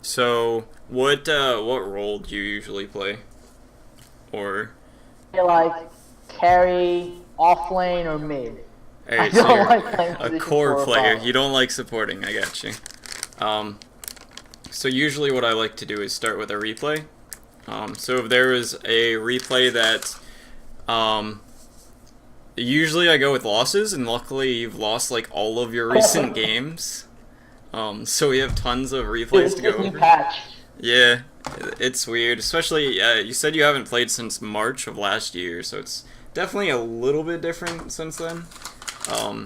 So what role do you usually play? Or Like carry, off lane, or mid. I alright, so don't you're like playing a position core 4 or player. 5. You don't like supporting. I got you. Um, so usually what I like to do is start with a replay. So if there is a replay that usually I go with losses, and luckily you've lost like all of your recent games. So we have tons of replays It's to go this new over. patch. Yeah, it's weird. Especially, you said you haven't played since March of last year, so it's definitely a little bit different since then.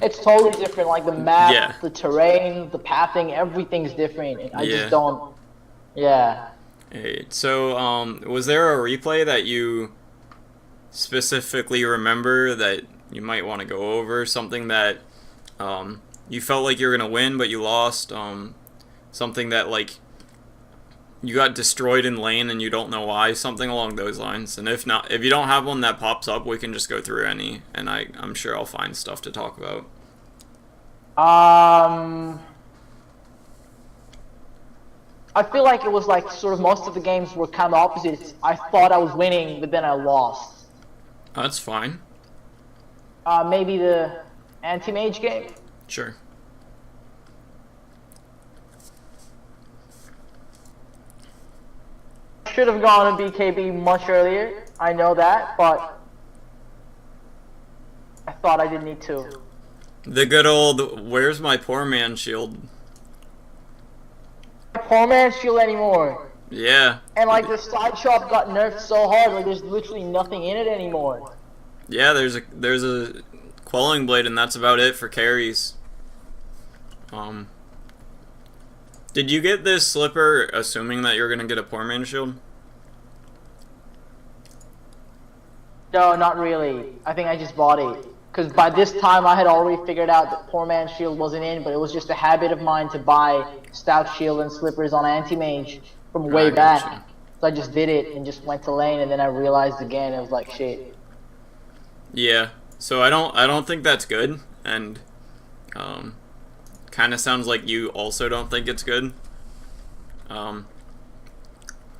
It's totally different. Like the map, Yeah, the terrain, the pathing, everything's different. And I just yeah. don't. Yeah. So, was there a replay that you specifically remember that you might want to go over? Something that you felt like you were gonna win, but you lost. Something that like you got destroyed in lane and you don't know why. Something along those lines. And if not, if you don't have one that pops up, we can just go through any, and I'm sure I'll find stuff to talk about. I feel like it was like sort of most of the games were kind of opposites. I thought I was winning, but then I lost. That's fine. Maybe the anti-mage game. Sure. Should have gone to BKB much earlier. I know that, but I thought I didn't need to. The good old "Where's my poor man" shield. Poor man's shield anymore. Yeah. And like the side shop got nerfed so hard, like there's literally nothing in it anymore. Yeah, there's a quelling blade, and that's about it for carries. Did you get this slipper assuming that you're gonna get a poor man shield? No, not really. I think I just bought it. Because by this time I had already figured out that poor man's shield wasn't in, but it was just a habit of mine to buy stout shield and slippers on anti-mage from way I got back. So I just did it and just went to lane, and then I realized again, it was like shit. Yeah. So I don't think that's good, and kind of sounds like you also don't think it's good.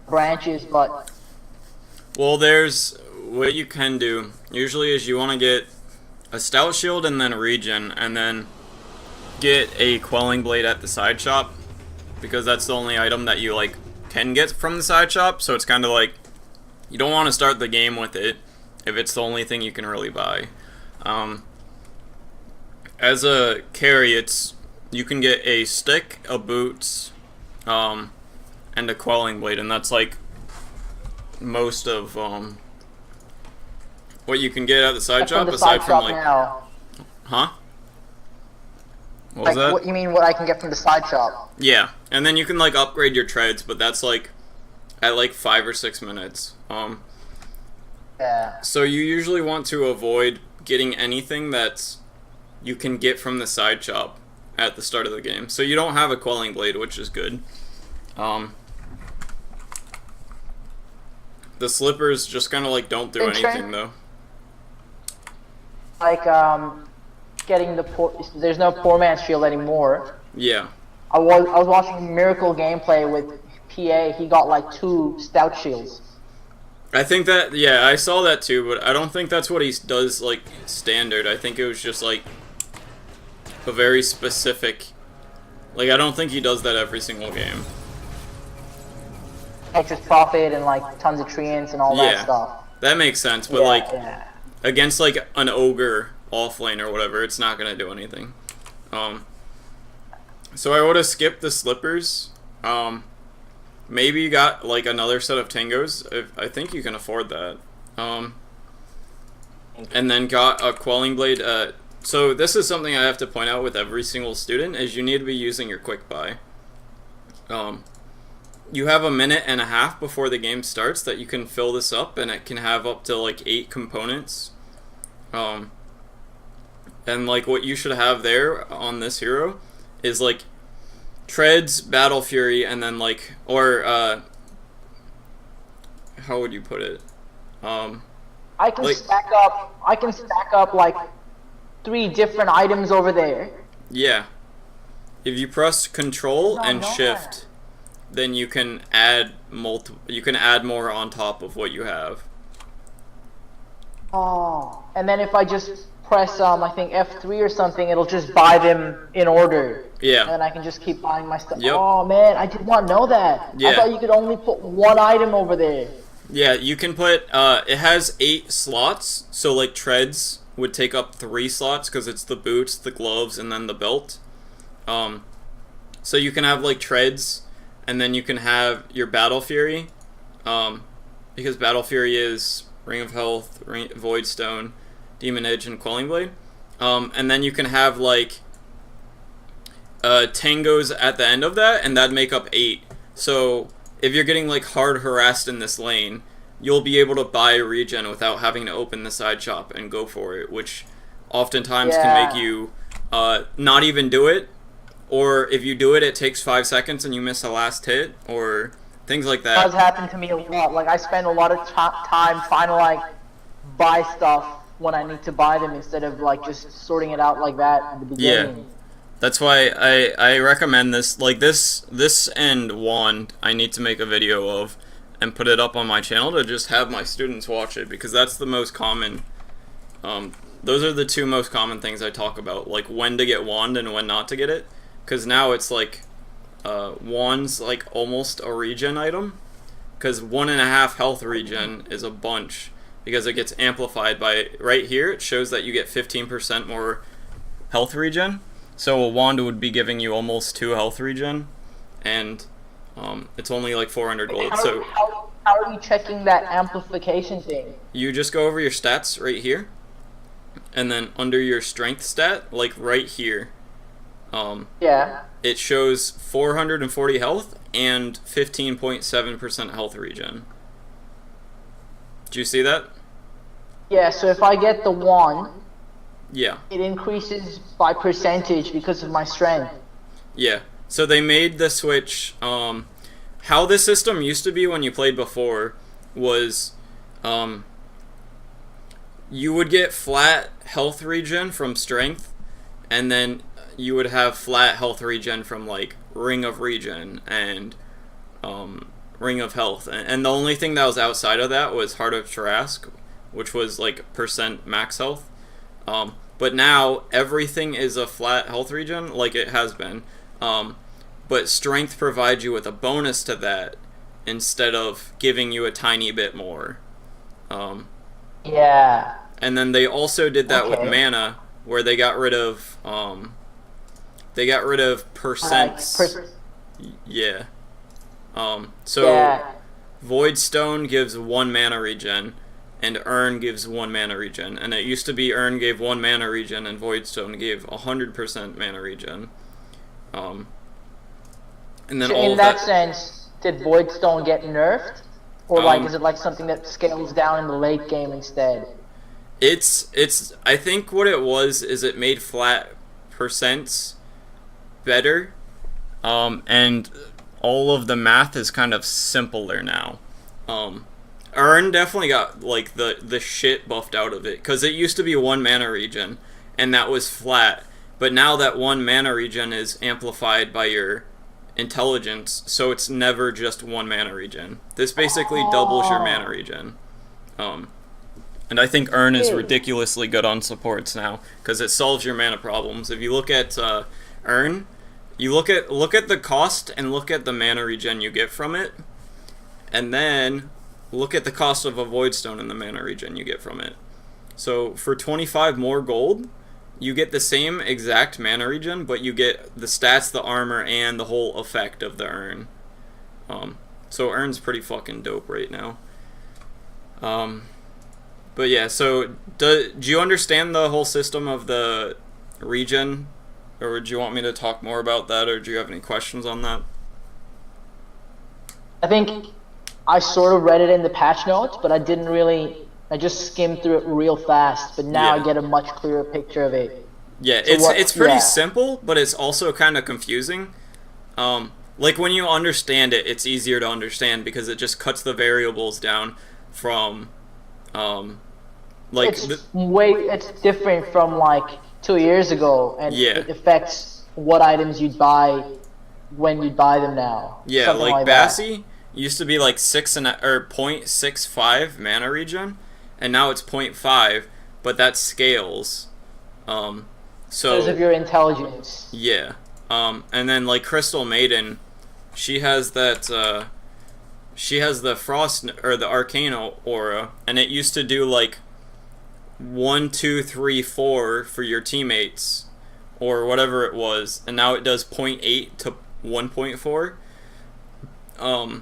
Branches, but Well, there's what you can do. Usually is you want to get a stout shield and then regen, and then get a quelling blade at the side shop, because that's the only item that you like can get from the side shop. So it's kind of like you don't want to start the game with it if it's the only thing you can really buy. As a carry, you can get a stick, a boots, and a quelling blade, and that's like most of what you can get at the side from shop, the aside side from shop like, now. huh? What was Like, that? what you mean? What I can get from the side shop? Yeah, and then you can like upgrade your treads, but that's like at like 5 or 6 minutes. Yeah. So you usually want to avoid getting anything that you can get from the side shop at the start of the game. So you don't have a quelling blade, which is good. The slippers just kind of like don't do anything though. Like getting the there's no poor man's shield anymore. Yeah. I was watching Miracle gameplay with PA. He got like 2 stout shields. I think that, yeah, I saw that too, but I don't think that's what he does like standard. I think it was just like a very specific, like I don't think he does that every single game. Extra profit and like tons of treants and all that Yeah. stuff. That makes sense, but Yeah, like yeah. against like an ogre offlane or whatever, it's not gonna do anything. So I would have skipped the slippers. Maybe you got like another set of tangos. I think you can afford that. And then got a quelling blade. So this is something I have to point out with every single student, is you need to be using your quick buy. You have a minute and a half before the game starts that you can fill this up, and it can have up to like 8 components. And like what you should have there on this hero is like treads, battle fury, and then like, or how would you put it? I can like- stack up like 3 different items over there. Yeah. If you press control No, and no. shift, then you can add you can add more on top of what you have. Oh, and then if I just press I think F3 or something, it'll just buy them in order. Yeah. And then I can just keep buying my stuff. Yep. Oh man, I did not know that. Yeah. I thought you could only put one item over there. Yeah, you can put it has 8 slots, so like treads would take up 3 slots because it's the boots, the gloves, and then the belt. So you can have like treads, and then you can have your Battle Fury, because Battle Fury is Ring of Health, Void Stone, Demon Edge, and Quelling Blade. And then you can have like tangos at the end of that, and that'd make up 8. So if you're getting like hard harassed in this lane, you'll be able to buy regen without having to open the side shop and go for it, which oftentimes can make you not even do it, or if you do it, it takes 5 seconds and you miss the last hit, or things like that. That has happened to me a lot. Like I spend a lot of time trying to like buy stuff when I need to buy them instead of like just sorting it out like that at the beginning. Yeah. That's why I recommend this. Like this and Wand, I need to make a video of and put it up on my channel to just have my students watch it, because that's the most common. Those are the 2 most common things I talk about, like when to get Wand and when not to get it. Because now it's like Wand's like almost a regen item, because 1.5 health regen is a bunch, because it gets amplified by, right here it shows that you get 15% more health regen. So a Wand would be giving you almost 2 health regen, and it's only like 400 gold. So how are you checking that amplification thing? you just go over your stats right here, and then under your strength stat, like right here, Yeah. it shows 440 health and 15.7% health regen. Do you see that? Yeah, so if I get the wand, Yeah. it increases by percentage because of my strength. Yeah. So they made the switch. How the system used to be when you played before was you would get flat health regen from strength, and then you would have flat health regen from like Ring of Regen and Ring of Health. And the only thing that was outside of that was Heart of Trask, which was like percent max health. But now everything is a flat health regen, like it has been. But strength provides you with a bonus to that instead of giving you a tiny bit more. Yeah. And then they also did that with Okay. mana, where they got rid of percents. Yeah. So Yeah. Void Stone gives 1 mana regen, and Urn gives 1 mana regen. And it used to be Urn gave 1 mana regen, and Void Stone gave 100% mana regen. And then So all in of that that. sense, did Voidstone get nerfed? Or like, Um, is it like something that scales down in the late game instead? It's I think what it was is it made flat percents better, and all of the math is kind of simpler now. Urn definitely got like the shit buffed out of it, because it used to be 1 mana regen, and that was flat. But now that 1 mana regen is amplified by your intelligence, so it's never just 1 mana regen. This basically doubles your mana regen. And I think Urn is ridiculously good on supports now, because it solves your mana problems. If you look at Urn, you look at the cost and look at the mana regen you get from it, and then look at the cost of a Void Stone and the mana regen you get from it. So for 25 more gold, you get the same exact mana regen, but you get the stats, the armor, and the whole effect of the Urn. So Urn's pretty fucking dope right now. But yeah, so do you understand the whole system of the regen? Or do you want me to talk more about that, or do you have any questions on that? I think I sort of read it in the patch notes, but I didn't really. I just skimmed through it real fast, but now Yeah. I get a much clearer picture of it. Yeah, So it's pretty yeah. simple, but it's also kind of confusing. Like when you understand it, it's easier to understand because it just cuts the variables down from, like It's different from like 2 years ago, and Yeah. it affects what items you'd buy when you buy them now. Yeah, Something like that. Bassi used to be like 0.65 mana regen, and now it's zero point 0.5, but that scales. Um, Because of so your intelligence. yeah, and then like Crystal Maiden, she has that. She has the Frost or the Arcane aura, and it used to do like 1, 2, 3, 4 for your teammates, or whatever it was, and now it does 0.8 to 1.4.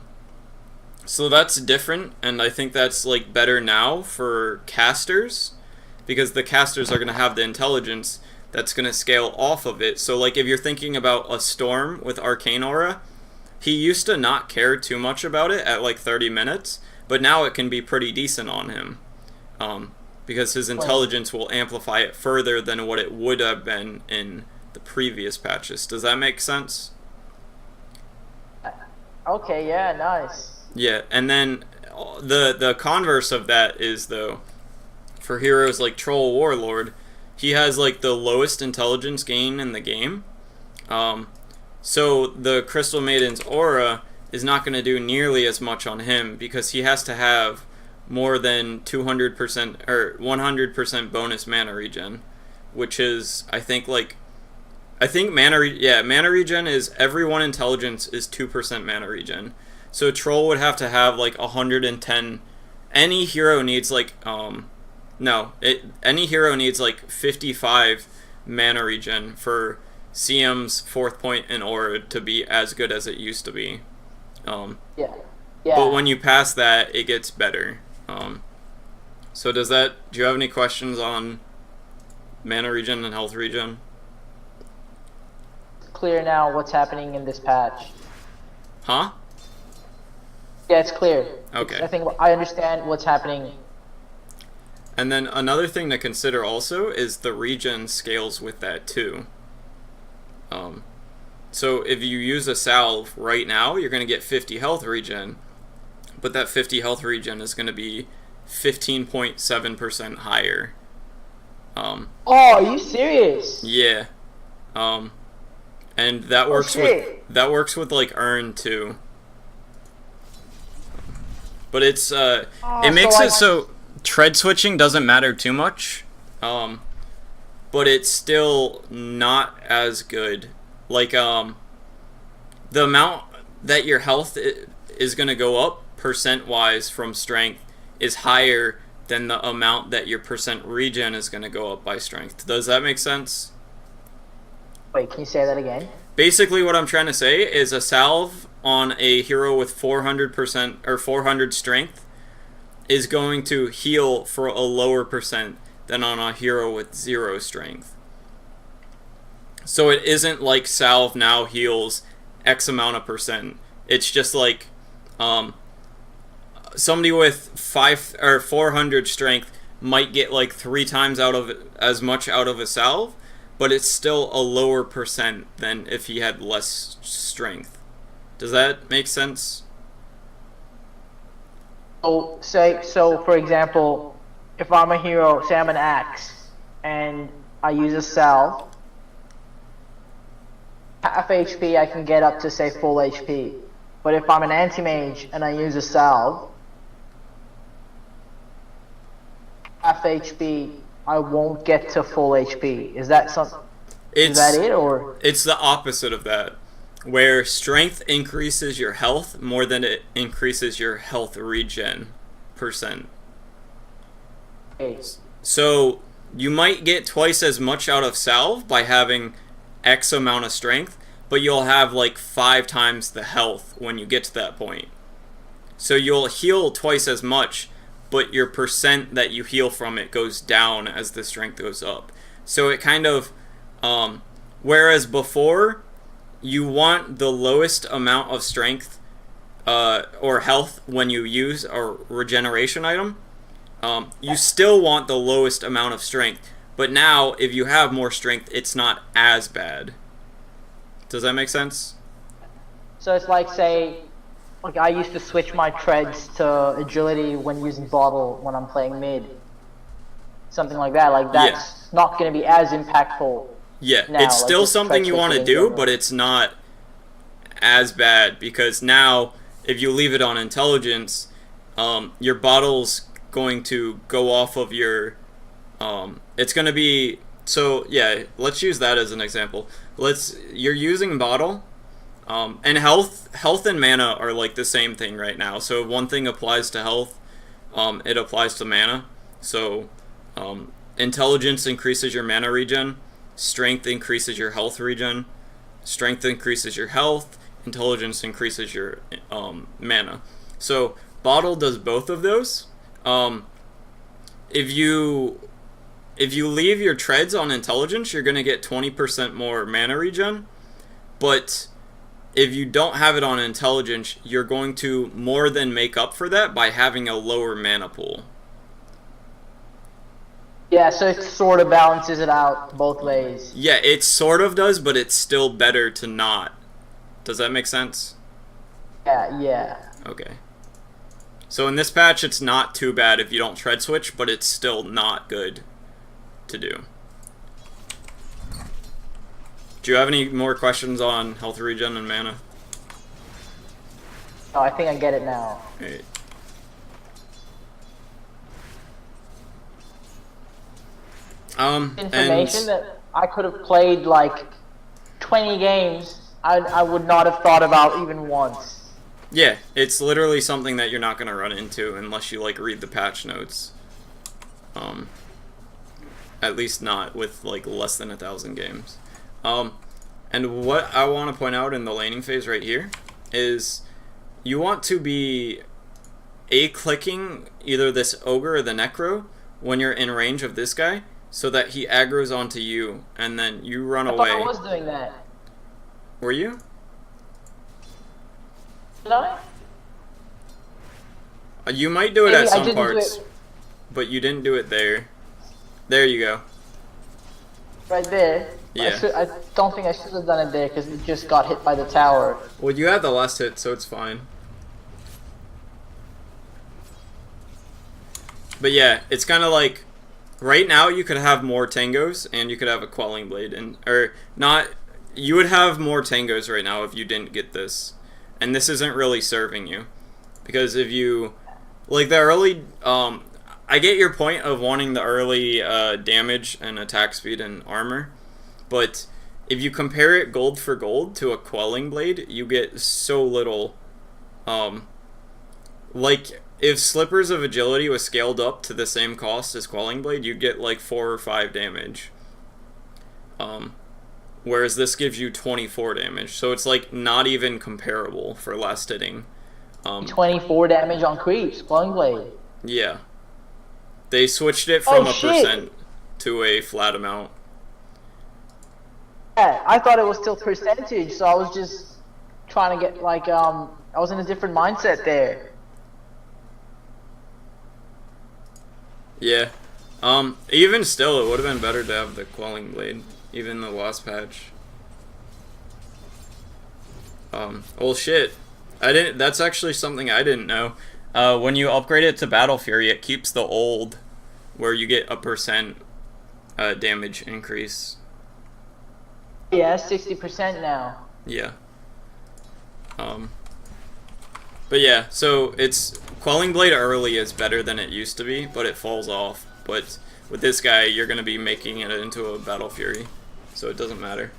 So that's different, and I think that's like better now for casters, because the casters are going to have the intelligence that's going to scale off of it. So like if you're thinking about a Storm with Arcane Aura, he used to not care too much about it at like 30 minutes, but now it can be pretty decent on him. Because his intelligence will amplify it further than what it would have been in the previous patches. Does that make sense? Okay, yeah, nice. Yeah, and then the converse of that is, though, for heroes like Troll Warlord, he has like the lowest intelligence gain in the game. So the Crystal Maiden's aura is not going to do nearly as much on him because he has to have more than 200% or 100% bonus mana regen, which is mana regen is every one intelligence is 2% mana regen. So Troll would have to have like 110. Any hero needs like any hero needs like 55 mana regen for CM's fourth point and aura to be as good as it used to be. Yeah. But when you pass that, it gets better. So do you have any questions on mana regen and health regen? Clear now what's happening in this patch. Huh? Yeah, it's clear. Okay. I think I understand what's happening. And then another thing to consider also is the regen scales with that too. So if you use a salve right now, you're going to get 50 health regen, but that 50 health regen is going to be 15.7% higher. Oh, are you serious? Yeah. And that works with like Earn too. But it's it makes it so tread switching doesn't matter too much. But it's still not as good. Like the amount that your health is going to go up percent wise from strength is higher than the amount that your percent regen is going to go up by strength. Does that make sense? Wait, can you say that again? Basically what I'm trying to say is a salve on a hero with 400% or 400 strength is going to heal for a lower percent than on a hero with 0 strength. So it isn't like salve now heals X amount of percent. It's just like somebody with 400 strength might get like 3 times as much out of a salve, but it's still a lower percent than if he had less strength. Does that make sense? So for example, if I'm a hero, say I'm an axe, and I use a salve, half HP I can get up to say full HP. But if I'm an anti-mage and I use a salve, half HP I won't get to full HP. Is that it or? It's the opposite of that, where strength increases your health more than it increases your health regen percent. Okay. So you might get twice as much out of salve by having X amount of strength, but you'll have like 5 times the health when you get to that point. So you'll heal twice as much, but your percent that you heal from it goes down as the strength goes up. So it kind of, whereas before, you want the lowest amount of strength or health when you use a regeneration item, you still want the lowest amount of strength. But now, if you have more strength, it's not as bad. Does that make sense? So it's like, say, like I used to switch my treads to agility when using bottle when I'm playing mid. Something like that. Like that's not going to be as impactful. Yeah, now, it's still like something you want to do, general. but it's not as bad because now if you leave it on intelligence, your bottle's going to go off of your. It's going to be so yeah. Let's use that as an example. You're using bottle. And health and mana are like the same thing right now. So if one thing applies to health, it applies to mana. So intelligence increases your mana regen, strength increases your health regen, strength increases your health, intelligence increases your mana. So bottle does both of those. If you leave your treads on intelligence, you're gonna get 20% more mana regen, but if you don't have it on intelligence, you're going to more than make up for that by having a lower mana pool. Yeah, so it sort of balances it out both ways. Yeah, it sort of does, but it's still better to not. Does that make sense? Yeah. Okay. So in this patch, it's not too bad if you don't tread switch, but it's still not good to do. Do you have any more questions on health regen and mana? Oh, I think I get it now. Right. Information that I could have played like 20 games, I would not have thought about even once. Yeah, it's literally something that you're not going to run into unless you like read the patch notes. At least not with like less than 1,000 games. And what I want to point out in the laning phase right here is you want to be clicking either this ogre or the necro when you're in range of this guy so that he aggroes onto you and then you run away. I was doing that. Were you? Did I? You might do it Maybe at some do parts, it but you didn't do it there. There you go. right there. Yeah. I don't think I should have done it there because it just got hit by the tower. Well, you had the last hit, so it's fine. But yeah, it's kind of like right now you could have more tangos and you could have a quelling blade, and or not. You would have more tangos right now if you didn't get this, and this isn't really serving you because if you like the early. I get your point of wanting the early damage and attack speed and armor, but if you compare it gold for gold to a quelling blade, you get so little. Like if Slippers of Agility was scaled up to the same cost as quelling blade, you'd get like 4 or 5 damage. Whereas this gives you 24 damage, so it's like not even comparable for last hitting. 24 damage on creeps, Quelling Blade. Yeah. They switched it from a percent to a flat amount. Yeah, I thought it was still percentage, so I was just trying to get like I was in a different mindset there. Yeah. Even still, it would have been better to have the quelling blade, even the last patch. Well, shit. That's actually something I didn't know. When you upgrade it to Battle Fury, it keeps the old, where you get a percent damage increase. Yeah, 60% now. Yeah. But yeah, so it's Quelling Blade early is better than it used to be, but it falls off. But with this guy, you're gonna be making it into a Battle Fury, so it doesn't matter.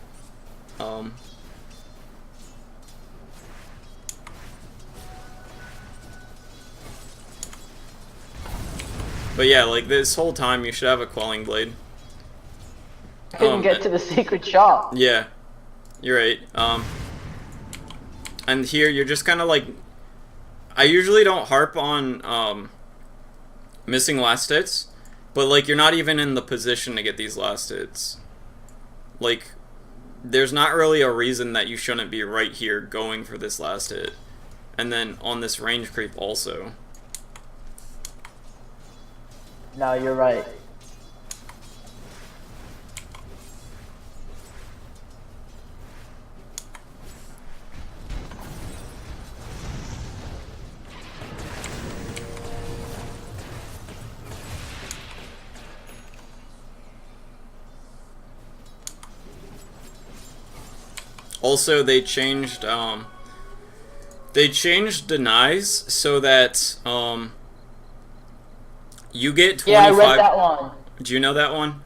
But yeah, like this whole time you should have a Quelling Blade. I couldn't get to the secret shop. Yeah, you're right. And here you're just kind of like, I usually don't harp on missing last hits, but like you're not even in the position to get these last hits. Like, there's not really a reason that you shouldn't be right here going for this last hit, and then on this range creep also. No, you're right. Also, they changed denies so that you get 25. Yeah, I read that one. Do you know that one?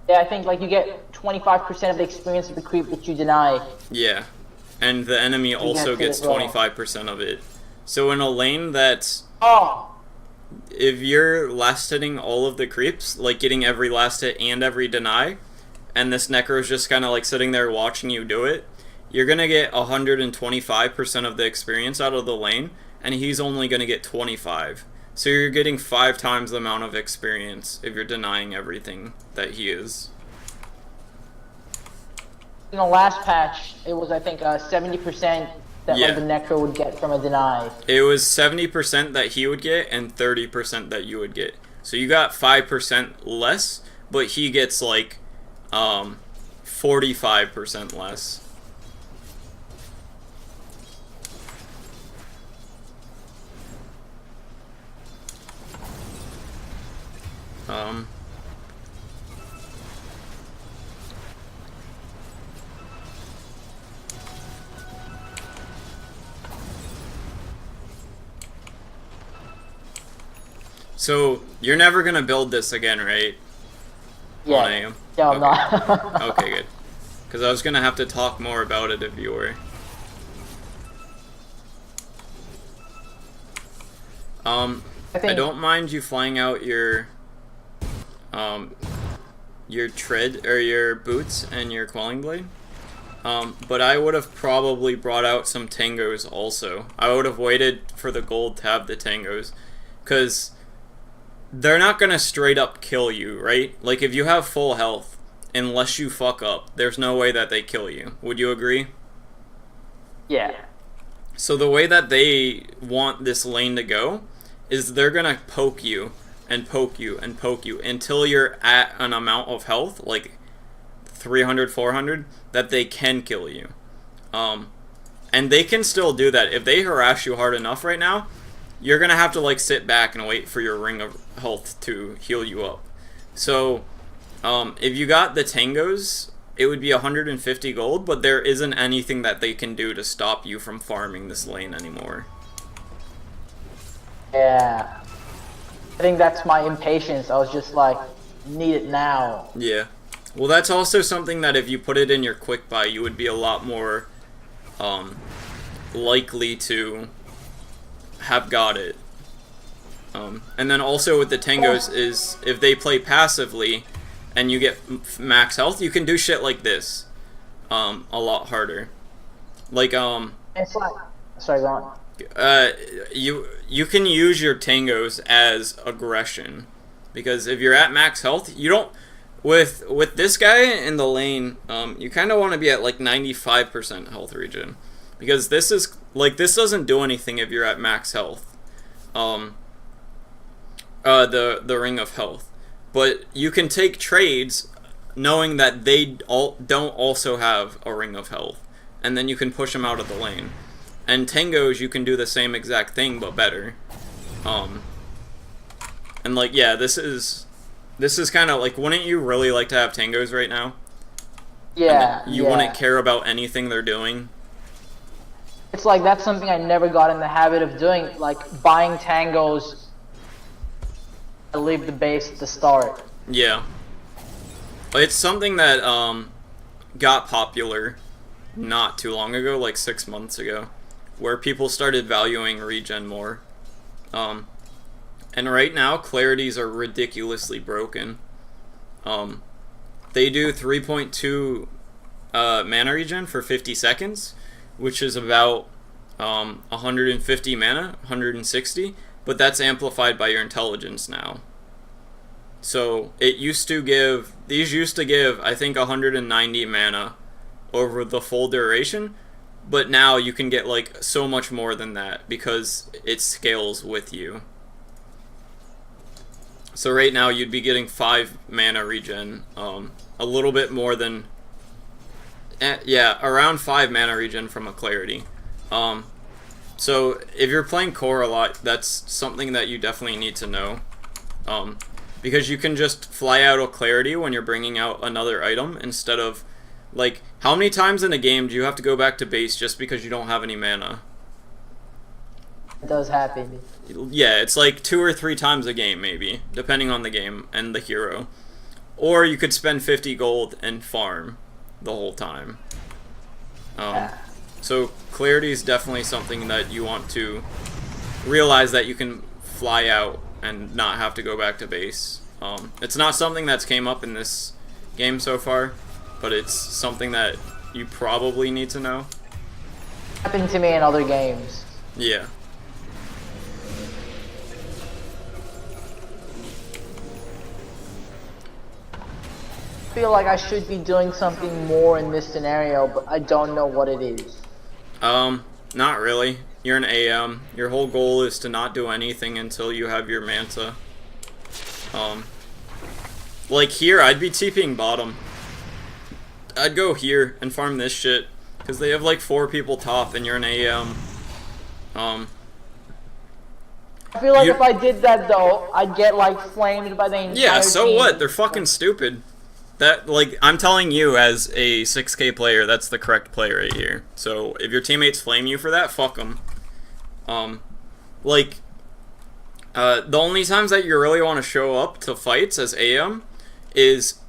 Yeah, I think like you get 25% of the experience of the creep that you deny. Yeah, and the enemy also gets 25% of it. So in a lane that's, Oh, if you're last hitting all of the creeps, like getting every last hit and every deny, and this Necro's just kind of like sitting there watching you do it, you're gonna get 125% of the experience out of the lane, and he's only gonna get 25. So you're getting 5 times the amount of experience if you're denying everything that he is. in the last patch, it was I think 70% that Yeah. like, the Necro would get from a deny. It was 70% that he would get and 30% that you would get. So you got 5% less, but he gets like 45% less. So you're never gonna build this again, right? Yeah. On AM? Yeah, I'm Okay. not. Okay, good. Because I was gonna have to talk more about it if you were. I don't mind you flying out your tread or your boots and your quelling blade. But I would have probably brought out some tangos also. I would have waited for the gold to have the tangos, because they're not gonna straight up kill you, right? Like if you have full health, unless you fuck up, there's no way that they kill you. Would you agree? Yeah. So the way that they want this lane to go is they're gonna poke you and poke you and poke you until you're at an amount of health, like 300, 400, that they can kill you. And they can still do that. If they harass you hard enough right now, you're gonna have to like sit back and wait for your ring of health to heal you up. So if you got the tangos, it would be 150 gold, but there isn't anything that they can do to stop you from farming this lane anymore. Yeah. I think that's my impatience. I was just like, need it now. Yeah. Well, that's also something that if you put it in your quick buy, you would be a lot more likely to have got it. And then also with the tangos is if they play passively and you get max health, you can do shit like this a lot harder. Like It's like, sorry, go on. you can use your tangos as aggression, because if you're at max health, you don't with this guy in the lane, you kind of want to be at like 95% health regen, because this is like, this doesn't do anything if you're at max health. The ring of health, but you can take trades knowing that they don't also have a ring of health, and then you can push them out of the lane. And tangos, you can do the same exact thing but better. And like, yeah, this is kind of like, wouldn't you really like to have tangos right now? Yeah. You wouldn't care about anything they're doing. It's like that's something I never got in the habit of doing, like buying tangos to leave the base at the start. Yeah. It's something that got popular not too long ago, like 6 months ago, where people started valuing regen more. And right now, clarities are ridiculously broken. They do 3.2 mana regen for 50 seconds, which is about 150 mana, 160, but that's amplified by your intelligence now. So it used to give, these used to give, I think, 190 mana over the full duration, but now you can get like so much more than that because it scales with you. So right now you'd be getting 5 mana regen, a little bit more than, yeah, around 5 mana regen from a clarity. So if you're playing core a lot, that's something that you definitely need to know, because you can just fly out a clarity when you're bringing out another item instead of Like, how many times in a game do you have to go back to base just because you don't have any mana? It does happen. Yeah, it's like 2 or 3 times a game, maybe, depending on the game and the hero. Or you could spend 50 gold and farm the whole time. So clarity is definitely something that you want to realize, that you can fly out and not have to go back to base. It's not something that's came up in this game so far, but it's something that you probably need to know. Happened to me in other games. Yeah. I feel like I should be doing something more in this scenario, but I don't know what it is. Not really. You're an AM. Your whole goal is to not do anything until you have your Manta. Like here, I'd be TPing bottom. I'd go here and farm this shit, because they have like 4 people top and you're an AM. I feel like if I did that though, I'd get like flamed by the entire Yeah, so team. what? They're fucking stupid. That, like, I'm telling you as a 6K player, that's the correct play right here. So if your teammates flame you for that, fuck them. The only times that you really want to show up to fights as AM is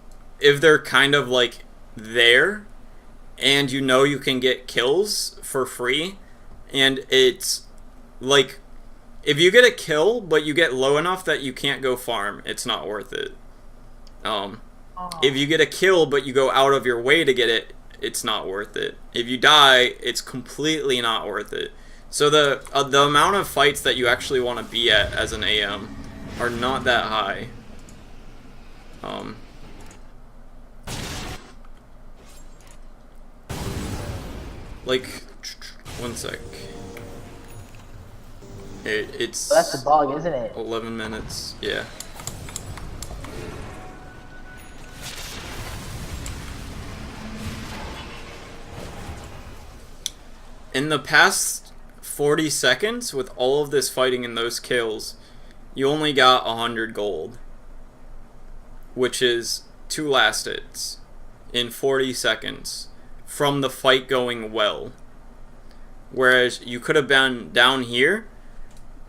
if they're kind of like there and you know you can get kills for free, and it's like, if you get a kill but you get low enough that you can't go farm, it's not worth it. If you get a kill but you go out of your way to get it, it's not worth it. If you die, it's completely not worth it. So the amount of fights that you actually want to be at as an AM are not that high. Like, one sec. It's... That's the bug, isn't it? 11 minutes, yeah. In the past 40 seconds, with all of this fighting and those kills, you only got 100 gold. Which is 2 last hits in 40 seconds from the fight going well. Whereas you could have been down here,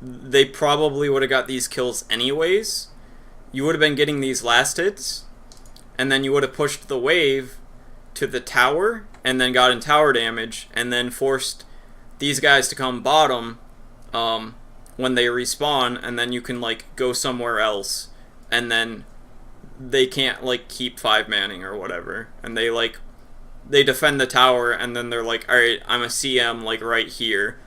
they probably would have got these kills anyways. You would have been getting these last hits, and then you would have pushed the wave to the tower, and then gotten tower damage, and then forced these guys to come bottom when they respawn, and then you can like go somewhere else, and then they can't like keep 5-manning or whatever, and they defend the tower, and then they're like, alright, I'm a CM like right here,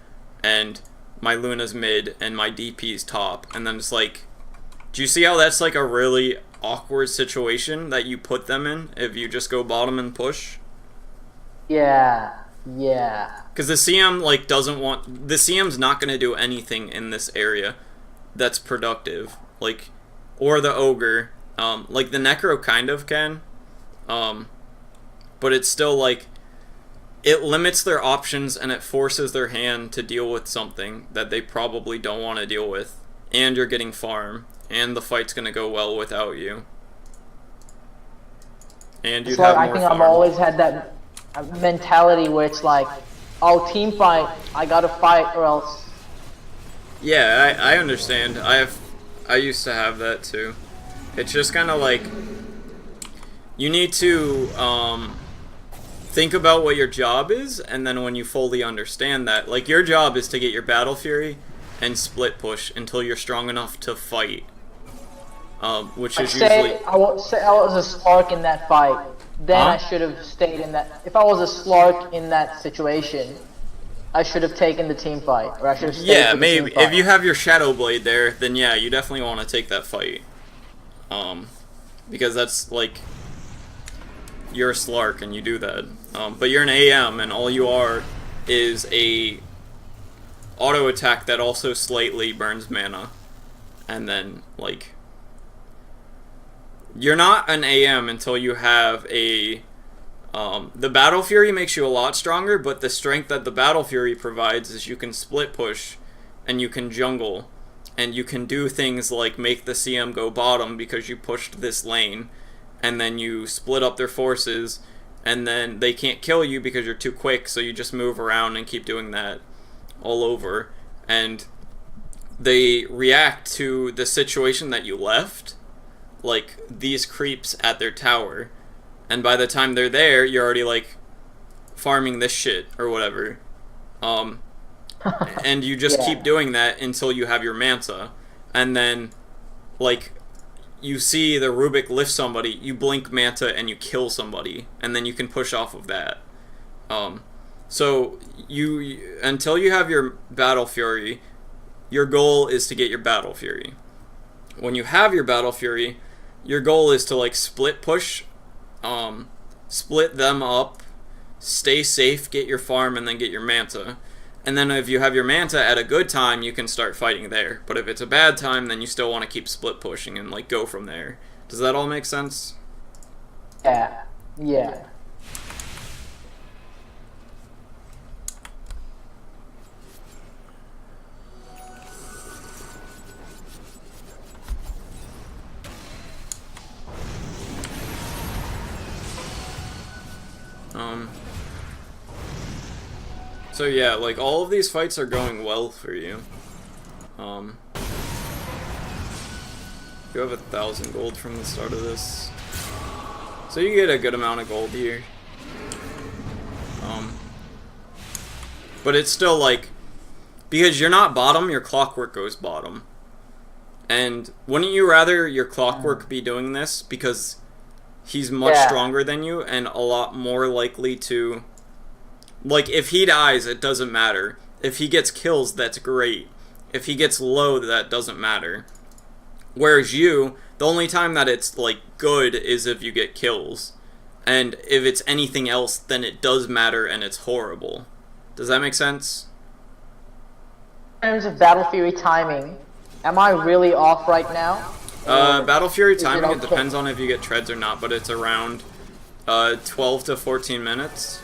and my Luna's mid, and my DP's top, and then it's like, do you see how that's like a really awkward situation that you put them in if you just go bottom and push? Yeah, yeah. Because the CM like doesn't want, the CM's not going to do anything in this area that's productive, like, or the ogre, like the Necro kind of can, but it's still like, it limits their options and it forces their hand to deal with something that they probably don't want to deal with, and you're getting farm, and the fight's going to go well without you. And you'd have more I think farm. I've always had that mentality where it's like, oh, team fight, I gotta fight or else. Yeah, I understand. I used to have that too. It's just kind of like, you need to think about what your job is, and then when you fully understand that, like, your job is to get your Battle Fury and split push until you're strong enough to fight, which is usually... I was a Slark in that fight, then Huh? I should have stayed in that. If I was a Slark in that situation, I should have taken the team fight, or I should have stayed Yeah, for the maybe. team fight. If you have your Shadow Blade there, then yeah, you definitely want to take that fight. Because that's, like, you're a Slark and you do that. But you're an AM, and all you are is a auto attack that also slightly burns mana. And then, like, you're not an AM until you have a... the Battle Fury makes you a lot stronger, but the strength that the Battle Fury provides is you can split push, and you can jungle, and you can do things like make the CM go bottom because you pushed this lane, and then you split up their forces, and then they can't kill you because you're too quick, so you just move around and keep doing that all over. And they react to the situation that you left, like these creeps at their tower, and by the time they're there, you're already like farming this shit or whatever. And you just keep doing that until you have your Manta, and then like you see the Rubik lift somebody, you blink Manta and you kill somebody, and then you can push off of that. So you until you have your Battle Fury, your goal is to get your Battle Fury. When you have your Battle Fury, your goal is to like split push, split them up, stay safe, get your farm, and then get your Manta. And then if you have your Manta at a good time, you can start fighting there. But if it's a bad time, then you still want to keep split pushing and like go from there. Does that all make sense? Yeah. Yeah. So yeah, like all of these fights are going well for you. You have 1,000 gold from the start of this, so you get a good amount of gold here. But it's still like, because you're not bottom, your Clockwork goes bottom. And wouldn't you rather your Clockwork be doing this because he's much stronger than you and a lot more likely to... Like, if he dies, it doesn't matter. If he gets kills, that's great. If he gets low, that doesn't matter. Whereas you, the only time that it's, like, good is if you get kills. And if it's anything else, then it does matter and it's horrible. Does that make sense? In terms of Battle Fury timing, am I really off right now? Battle Fury timing, it depends on if you get treads or not, but it's around 12 to 14 minutes.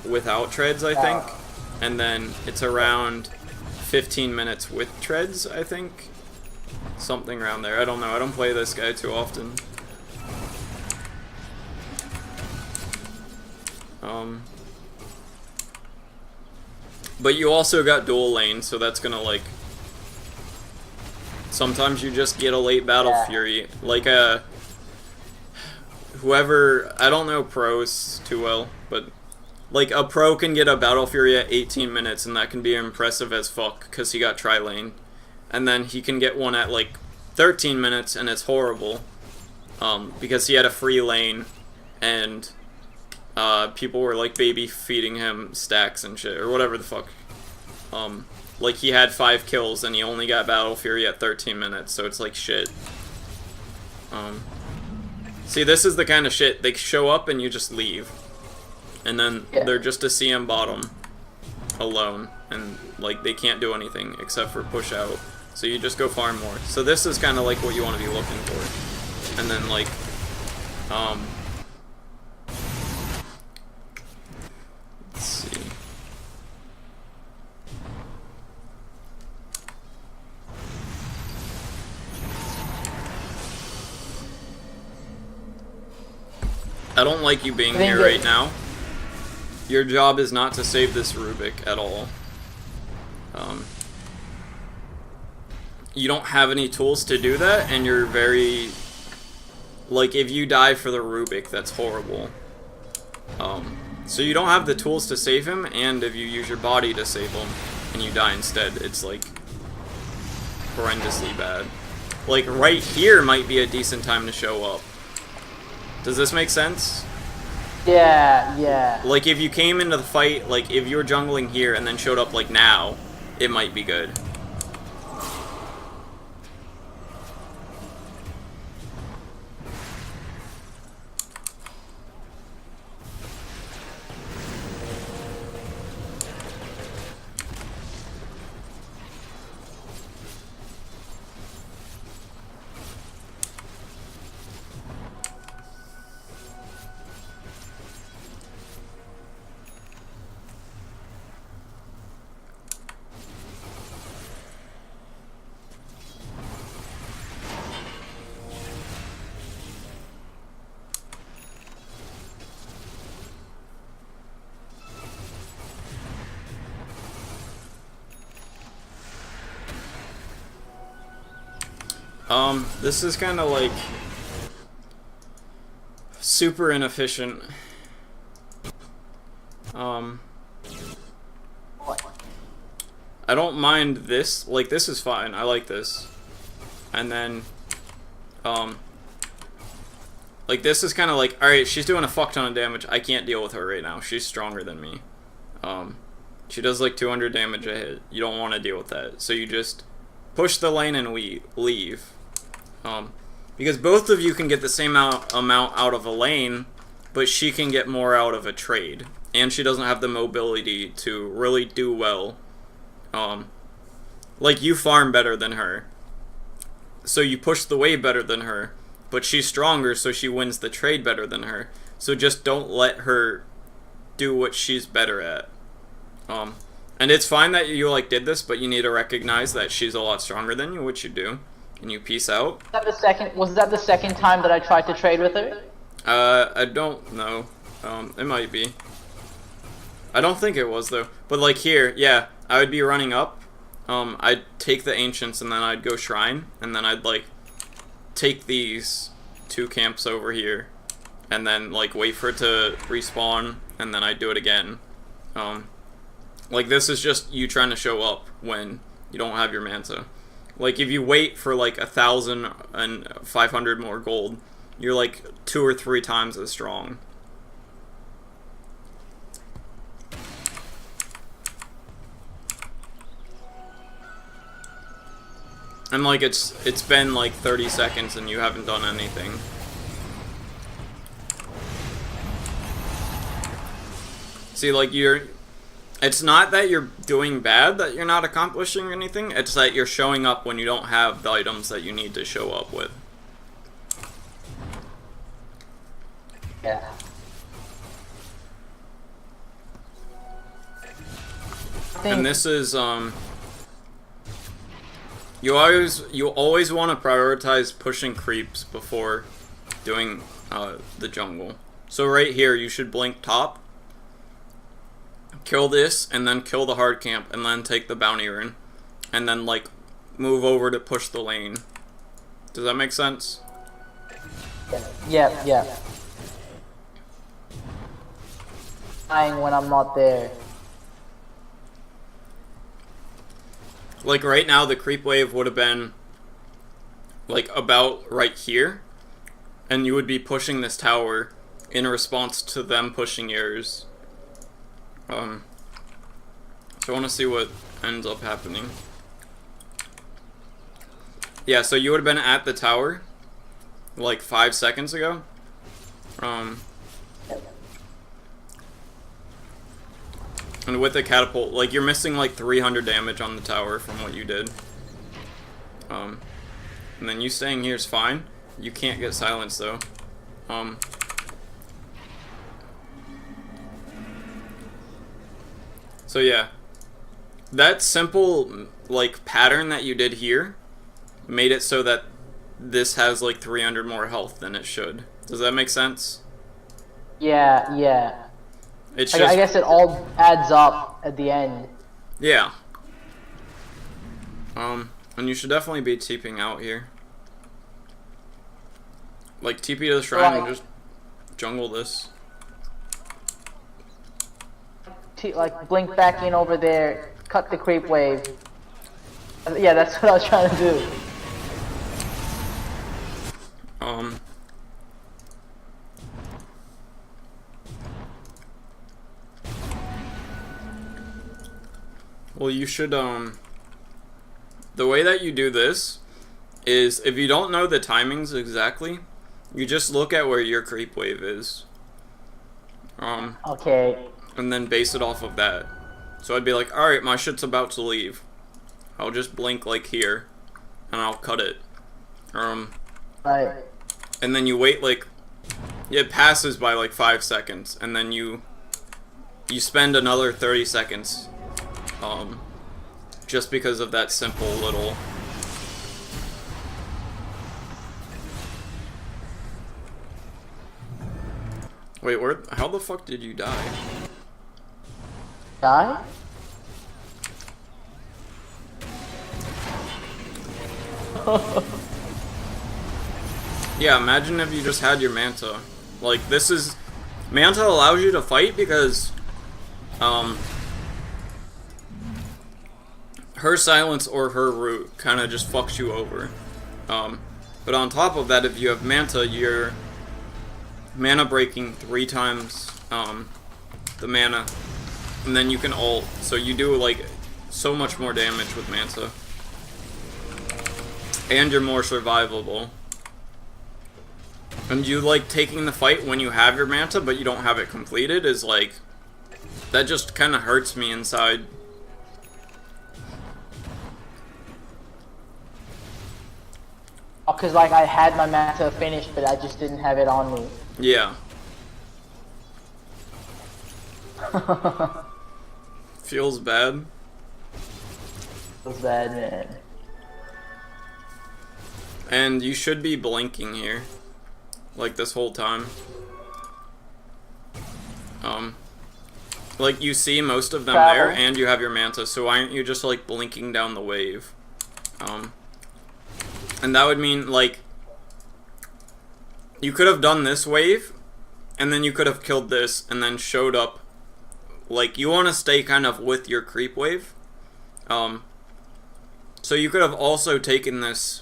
Without treads, I think, and then it's around 15 minutes with treads, I think, something around there. I don't know. I don't play this guy too often. But you also got dual lane, so that's gonna like. Sometimes you just get a late Battle Fury, like whoever, I don't know pros too well, but. Like, a pro can get a Battle Fury at 18 minutes, and that can be impressive as fuck, because he got tri-lane. And then he can get one at, like, 13 minutes, and it's horrible. Because he had a free lane, and people were, like, baby feeding him stacks and shit, or whatever the fuck. Like, he had 5 kills, and he only got Battle Fury at 13 minutes, so it's like shit. See, this is the kind of shit, they show up and you just leave. And then they're just a CM bottom alone, and like they can't do anything except for push out. So you just go farm more. So this is kind of like what you want to be looking for. And then like, let's see. I don't like you being here right now. Your job is not to save this Rubik at all. You don't have any tools to do that, and you're very... Like, if you die for the Rubik, that's horrible. So you don't have the tools to save him, and if you use your body to save him, and you die instead, it's, like, horrendously bad. Like, right here might be a decent time to show up. Does this make sense? Yeah, yeah. Like, if you came into the fight, like, if you were jungling here and then showed up, like, now, it might be good. This is kind of like super inefficient. What? I don't mind this. Like, this is fine. I like this. And then, like, this is kind of like, alright, she's doing a fuck ton of damage. I can't deal with her right now. She's stronger than me. She does like 200 damage a hit. You don't want to deal with that. So you just push the lane and we leave. Because both of you can get the same amount out of a lane, but she can get more out of a trade. And she doesn't have the mobility to really do well. Like, you farm better than her. So you push the wave better than her. But she's stronger, so she wins the trade better than her. So just don't let her do what she's better at. And it's fine that you, like, did this, but you need to recognize that she's a lot stronger than you, which you do. And you peace out. Was that the second time that I tried to trade with her? I don't know. It might be. I don't think it was, though. But, like, here, yeah, I would be running up. I'd take the Ancients, and then I'd go Shrine, and then I'd, like, take these 2 camps over here, and then, like, wait for it to respawn, and then I'd do it again. Like, this is just you trying to show up when you don't have your Manta. Like, if you wait for, like, 1,500 more gold, you're, like, 2 or 3 times as strong. And, like, it's been, like, 30 seconds and you haven't done anything. See, like, it's not that you're doing bad that you're not accomplishing anything, it's that you're showing up when you don't have the items that you need to show up with. Yeah. And this is, you always want to prioritize pushing creeps before doing, the jungle. So right here, you should blink top, kill this, and then kill the hard camp, and then take the bounty rune, and then, like, move over to push the lane. Does that make sense? Yeah. Dying when I'm not there. Like, right now, the creep wave would have been, like, about right here, and you would be pushing this tower in response to them pushing yours. So I want to see what ends up happening. Yeah, so you would have been at the tower, like, 5 seconds ago. And with the catapult, like, you're missing, like, 300 damage on the tower from what you did. And then you staying here is fine. You can't get silenced, though. So yeah, that simple, like, pattern that you did here made it so that this has, like, 300 more health than it should. Does that make sense? Yeah. It's I just, guess it all adds up at the end. yeah. And you should definitely be TPing out here. Like, TP to the shrine and just jungle this. Like, blink back in over there, cut the creep wave. Yeah, that's what I was trying to do. Well, you should, the way that you do this is, if you don't know the timings exactly, you just look at where your creep wave is. Okay. And then base it off of that. So I'd be like, alright, my shit's about to leave. I'll just blink, like, here, and I'll cut it. Right. And then you wait, like, it passes by, like, 5 seconds, and then you spend another 30 seconds, just because of that simple little... Wait, how the fuck did you die? Die? Yeah, imagine if you just had your Manta. Like, this is... Manta allows you to fight because, her silence or her root kind of just fucks you over. But on top of that, if you have Manta, you're mana breaking 3 times, the mana. And then you can ult, so you do, like, so much more damage with Manta. And you're more survivable. And you like taking the fight when you have your Manta, but you don't have it completed is like... That just kind of hurts me inside. Because, like, I had my Manta finished, but I just didn't have it on me. Yeah. Feels bad. Feels bad, man. And you should be blinking here. Like, this whole time. Like, you see most of them there, and you have your Manta, so why aren't you just, like, blinking down the wave? And that would mean, like, you could have done this wave, and then you could have killed this, and then showed up. Like, you want to stay kind of with your creep wave. So you could have also taken this,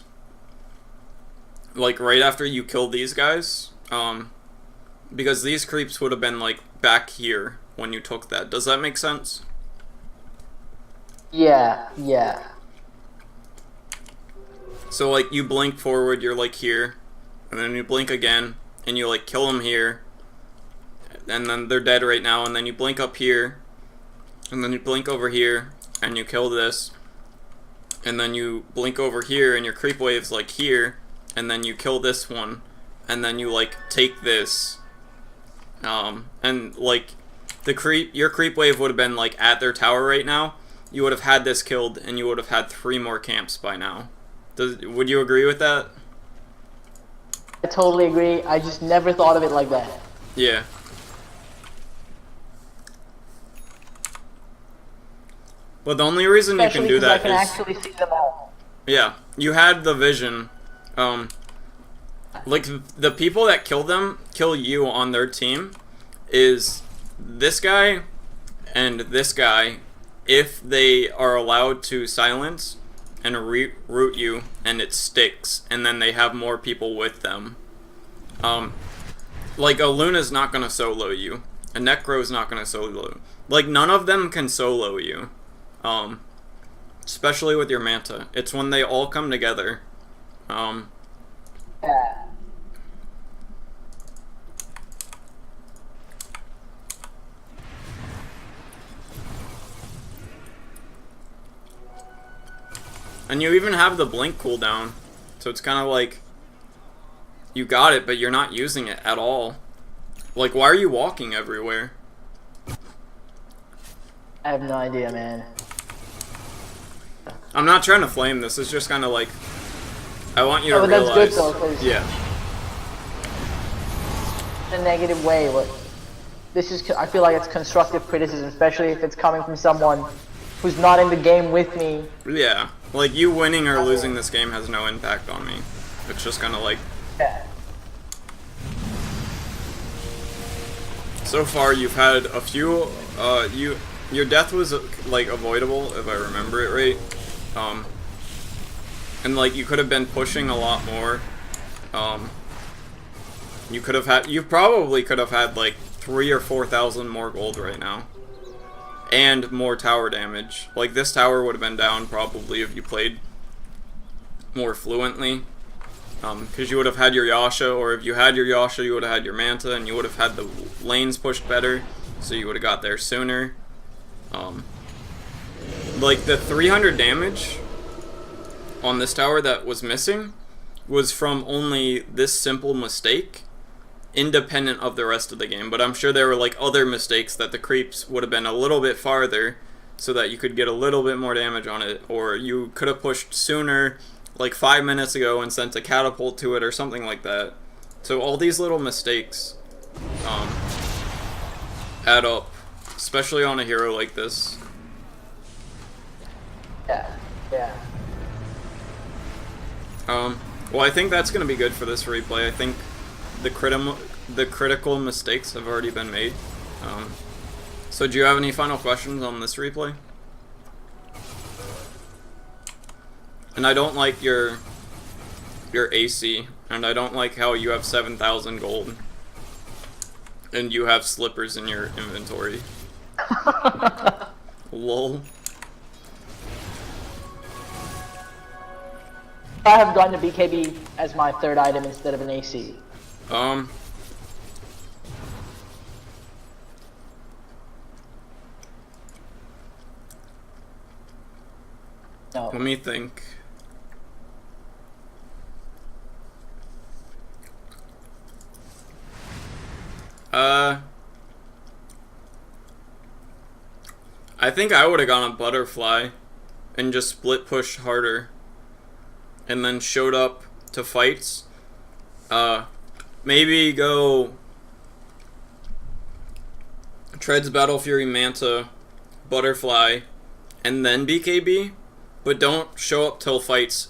like, right after you killed these guys. Because these creeps would have been, like, back here when you took that. Does that make sense? Yeah, yeah. So, like, you blink forward, you're, like, here. And then you blink again, and you, like, kill them here. And then they're dead right now, and then you blink up here. And then you blink over here, and you kill this. And then you blink over here, and your creep wave's, like, here. And then you kill this one. And then you, like, take this. And, like, your creep wave would have been, like, at their tower right now. You would have had this killed, and you would have had 3 more camps by now. Would you agree with that? I totally agree. I just never thought of it like that. Yeah. But the only reason you can do that is... I can actually see them all. Yeah. You had the vision. Like, the people that kill you on their team is this guy and this guy if they are allowed to silence and root you and it sticks and then they have more people with them. Like, a Luna's not gonna solo you. A Necro's not gonna solo you. Like, none of them can solo you. Especially with your Manta. It's when they all come together. Yeah. And you even have the blink cooldown. So it's kind of like... You got it, but you're not using it at all. Like, why are you walking everywhere? I have no idea, man. I'm not trying to flame this. It's just kind of like... I want you to realize... That's good, though, 'cause yeah. In a negative way, I feel like it's constructive criticism, especially if it's coming from someone who's not in the game with me. Yeah. Like, you winning or losing this game has no impact on me. It's just kind of like... Yeah. So far, you've had a few... Your death was, like, avoidable, if I remember it right. And, like, you could have been pushing a lot more. You probably could have had, like, 3,000 or 4,000 more gold right now. And more tower damage. Like, this tower would have been down probably if you played more fluently. Because you would have had your Yasha, or if you had your Yasha, you would have had your Manta, and you would have had the lanes pushed better, so you would have got there sooner. Like, the 300 damage on this tower that was missing was from only this simple mistake, independent of the rest of the game. But I'm sure there were, like, other mistakes that the creeps would have been a little bit farther so that you could get a little bit more damage on it, or you could have pushed sooner, like 5 minutes ago, and sent a catapult to it or something like that. So all these little mistakes add up, especially on a hero like this. Yeah, yeah. Well, I think that's going to be good for this replay. I think the critical mistakes have already been made. So do you have any final questions on this replay? And I don't like your AC, and I don't like how you have 7,000 gold, and you have slippers in your inventory. Lol. I have gotten a BKB as my third item instead of an AC. No. Let me think. I think I would have gone a butterfly and just split push harder and then showed up to fights. Maybe go Treads, Battle Fury, Manta, Butterfly, and then BKB, but don't show up till fights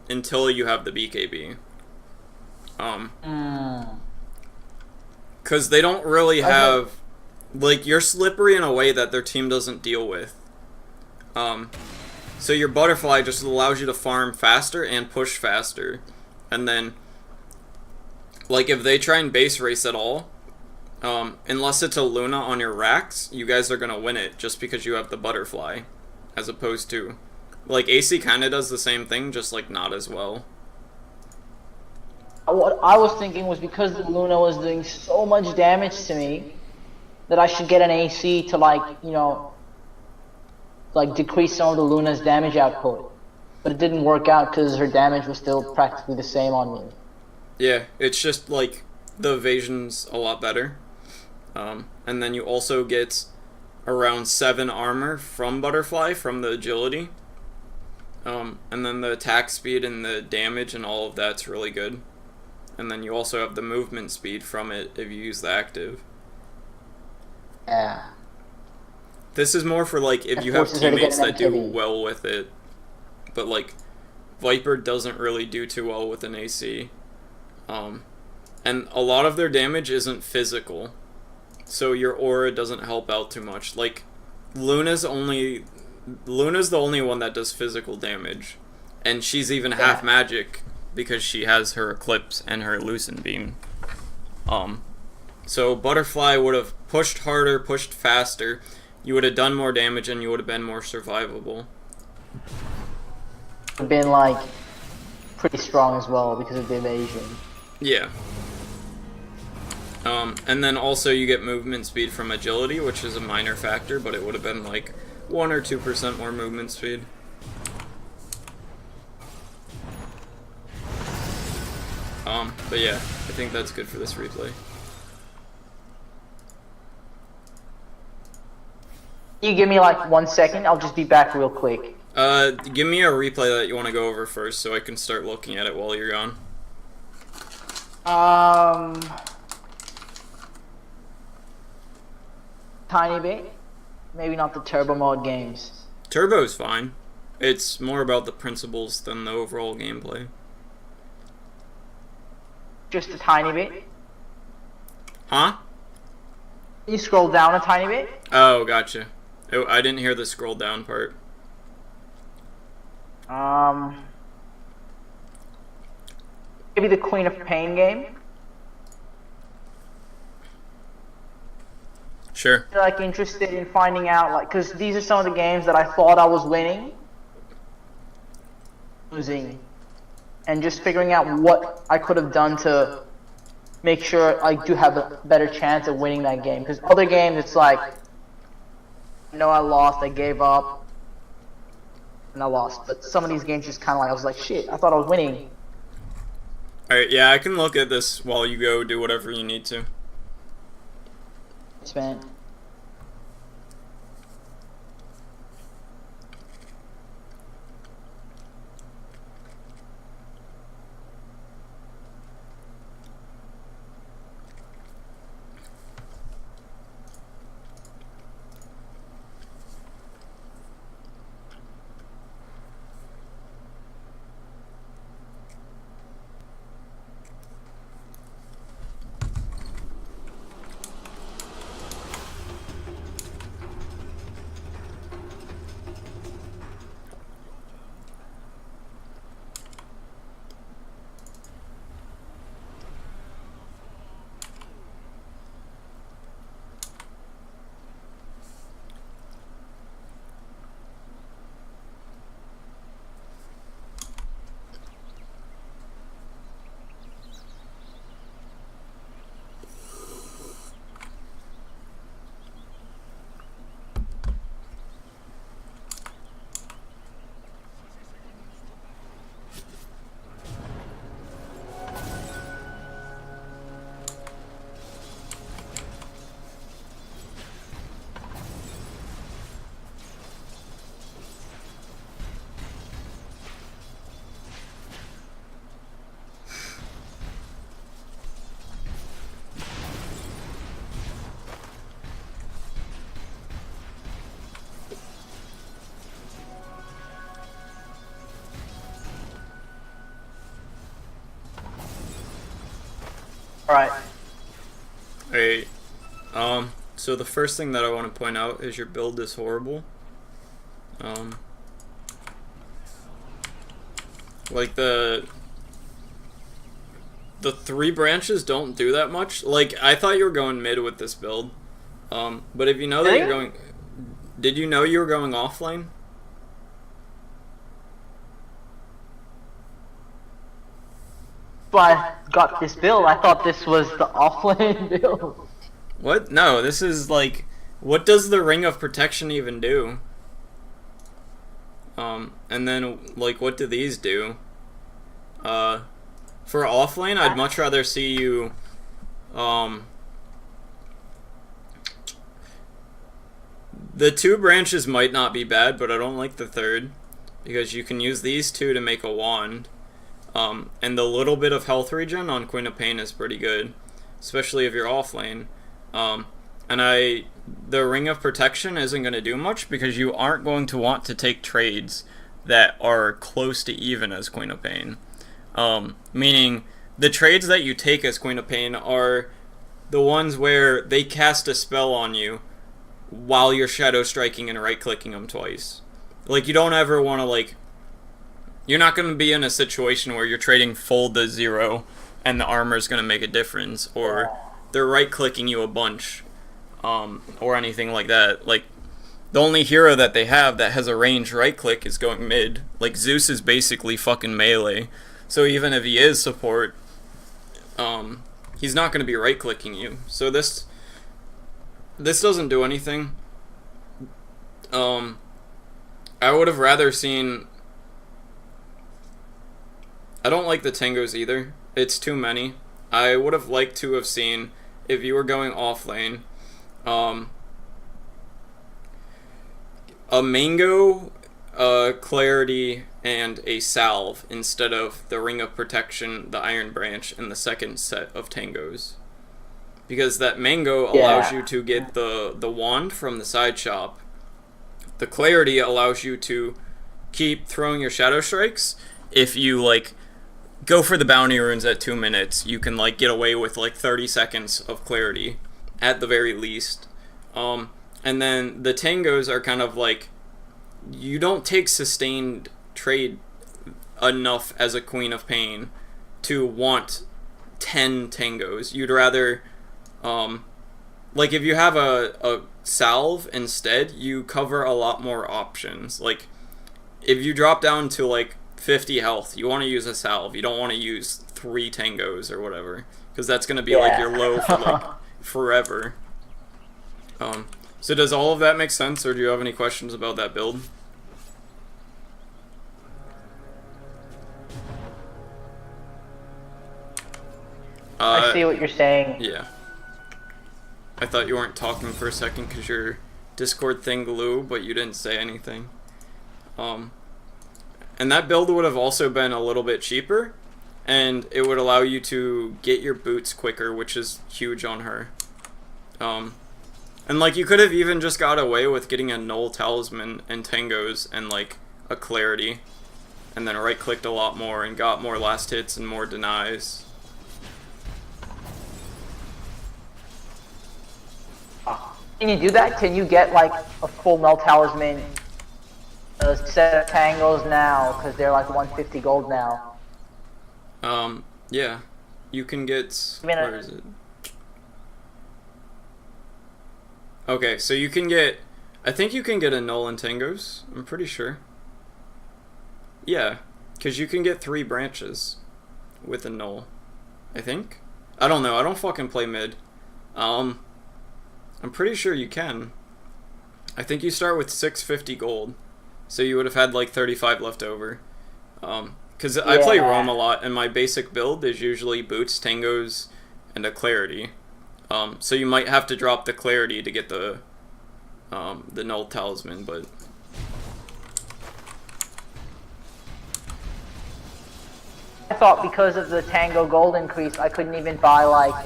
until you have the BKB. Because they don't really have... Like, you're slippery in a way that their team doesn't deal with. So your Butterfly just allows you to farm faster and push faster. And then, like, if they try and base race at all, unless it's a Luna on your racks, you guys are going to win it just because you have the Butterfly. As opposed to... Like, AC kind of does the same thing, just, like, not as well. What I was thinking was because the Luna was doing so much damage to me, that I should get an AC to, like, you know, like, decrease some of the Luna's damage output. But it didn't work out because her damage was still practically the same on me. Yeah, it's just, like, the evasion's a lot better. And then you also get around 7 armor from Butterfly, from the agility. And then the attack speed and the damage and all of that's really good. And then you also have the movement speed from it if you use the active. Yeah. This is more for, like, if you have teammates that do well with it. But, like, Viper doesn't really do too well with an AC. And a lot of their damage isn't physical. So your aura doesn't help out too much. Like, Luna's the only one that does physical damage. And she's even half magic because she has her Eclipse and her Lucent Beam. So Butterfly would have pushed harder, pushed faster. You would have done more damage and you would have been more survivable. Been, like, pretty strong as well because of the evasion. Yeah. And then also you get movement speed from agility, which is a minor factor, but it would have been like 1 or 2% more movement speed. But yeah, I think that's good for this replay. Can you give me like 1 second? I'll just be back real quick. Give me a replay that you want to go over first so I can start looking at it while you're gone. Tiny bit. Maybe not the turbo mode games. Turbo's fine. It's more about the principles than the overall gameplay. Just a tiny bit. Huh? Can you scroll down a tiny bit? Oh, gotcha. I didn't hear the scroll down part. Maybe the Queen of Pain game. Sure. I'm like interested in finding out, like, because these are some of the games that I thought I was winning, losing, and just figuring out what I could have done to make sure I do have a better chance of winning that game. Because other games, it's like, no, I lost, I gave up, and I lost. But some of these games just kind of like, I was like, shit, I thought I was winning. Alright, yeah, I can look at this while you go do whatever you need to. Thanks, man. Alright. Alright. So the first thing that I want to point out is your build is horrible. Like the 3 branches don't do that much. Like, I thought you were going mid with this build. But if you know that Really? you're going... Did you know you were going offlane? But I got this build. I thought this was the offlane build. What? No, this is like... What does the Ring of Protection even do? And then, like, what do these do? For offlane, I'd much rather see you... The 2 branches might not be bad, but I don't like the 3rd. Because you can use these 2 to make a wand. And the little bit of health regen on Queen of Pain is pretty good. Especially if you're offlane. The Ring of Protection isn't going to do much because you aren't going to want to take trades that are close to even as Queen of Pain. Meaning, the trades that you take as Queen of Pain are the ones where they cast a spell on you while you're shadow striking and right clicking them twice. Like, you don't ever want to, like... You're not going to be in a situation where you're trading full to 0 and the armor's going to make a difference, or they're right clicking you a bunch, or anything like that. Like, the only hero that they have that has a ranged right click is going mid. Like, Zeus is basically fucking melee. So even if he is support, he's not going to be right clicking you. So this doesn't do anything. I would have rather seen... I don't like the Tangos either. It's too many. I would have liked to have seen, if you were going offlane, a Mango, Clarity, and a Salve instead of the Ring of Protection, the Iron Branch, and the second set of Tangos. Because that Mango allows you to get the wand from the side shop. The Clarity allows you to keep throwing your Shadow Strikes. If you, like, go for the bounty runes at 2 minutes, you can, like, get away with, like, 30 seconds of Clarity, at the very least. And then the Tangos are kind of like, you don't take sustained trade enough as a Queen of Pain to want 10 Tangos. You'd rather, like, if you have a Salve instead, you cover a lot more options. Like, if you drop down to, like, 50 health, you want to use a Salve. You don't want to use 3 Tangos or whatever, because that's going to be, like, your low for, like, forever. So does all of that make sense, or do you have any questions about that build? I see what you're saying. Yeah. I thought you weren't talking for a second because your Discord thing glue, but you didn't say anything. And that build would have also been a little bit cheaper, and it would allow you to get your boots quicker, which is huge on her. And, like, you could have even just got away with getting a Null Talisman and Tangos and, like, a Clarity, and then right-clicked a lot more and got more last hits and more denies. Can you do that? Can you get, like, a full Null Talisman, a set of Tangos now, because they're like 150 gold now? Yeah. You can get... Where is it? Okay, so you can get... I think you can get a Null and Tangos. I'm pretty sure. Yeah, because you can get 3 branches with a Null. I think? I don't know. I don't fucking play mid. I'm pretty sure you can. I think you start with 650 gold. So you would have had like 35 left over. Because I play Roam a lot, and my basic build is usually boots, Tangos, and a Clarity. So you might have to drop the Clarity to get the Null Talisman, but... I thought because of the Tango gold increase, I couldn't even buy, like,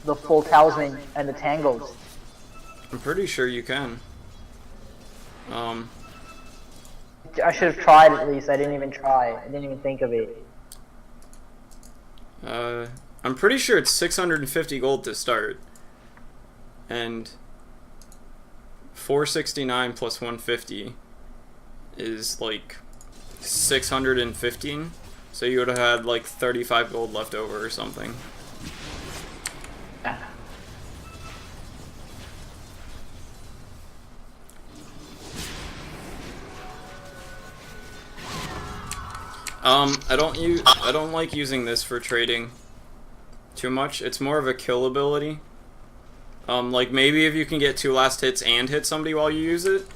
the full Talisman and the Tangos. I'm pretty sure you can. I should have tried at least. I didn't even try. I didn't even think of it. I I'm pretty sure it's 650 gold to start. And 469 plus 150 is like 615. So you would have had like 35 gold left over or something. I don't like using this for trading too much. It's more of a kill ability. Like maybe if you can get 2 last hits and hit somebody while you use it,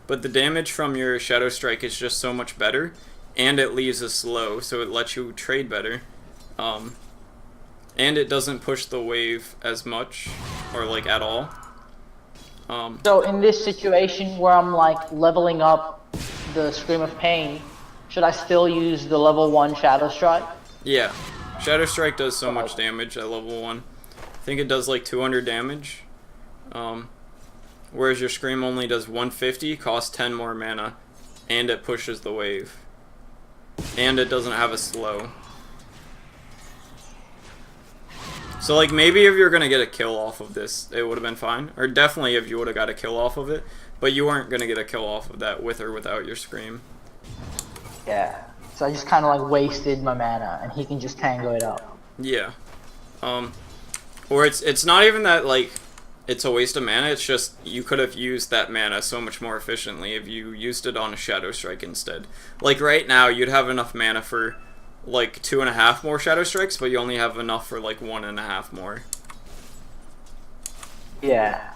but the damage from your Shadow Strike is just so much better, and it leaves a slow, so it lets you trade better. And it doesn't push the wave as much, or like at all. So in this situation where I'm like leveling up the Scream of Pain, should I still use the level 1 Shadow Strike? Yeah. Shadow Strike does so much damage at level 1. I think it does like 200 damage. Whereas your Scream only does 150, costs 10 more mana, and it pushes the wave. And it doesn't have a slow. So like maybe if you're gonna get a kill off of this, it would have been fine. Or definitely if you would have got a kill off of it. But you weren't gonna get a kill off of that with or without your Scream. Yeah. So I just kind of like wasted my mana, and he can just tango it up. Yeah. Or it's not even that like it's a waste of mana, it's just you could have used that mana so much more efficiently if you used it on a Shadow Strike instead. Like right now you'd have enough mana for like 2.5 more Shadow Strikes, but you only have enough for like 1.5 more. Yeah.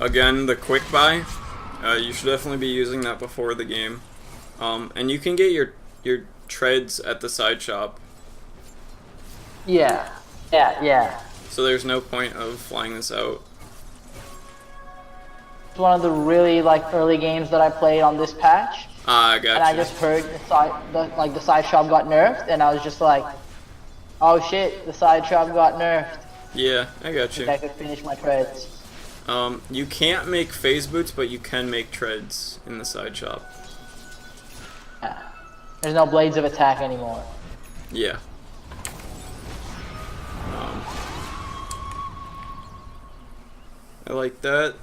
Again, the quick buy, you should definitely be using that before the game. And you can get your treads at the side shop. Yeah. Yeah. So there's no point of flying this out. It's one of the really like early games that I played on this patch. I got And I you. just heard the side shop got nerfed, and I was just like, oh shit, the side shop got nerfed. Yeah, I got you. I could finish my treads. You can't make phase boots, but you can make treads in the side shop. Yeah. There's no blades of attack anymore. Yeah. I like that.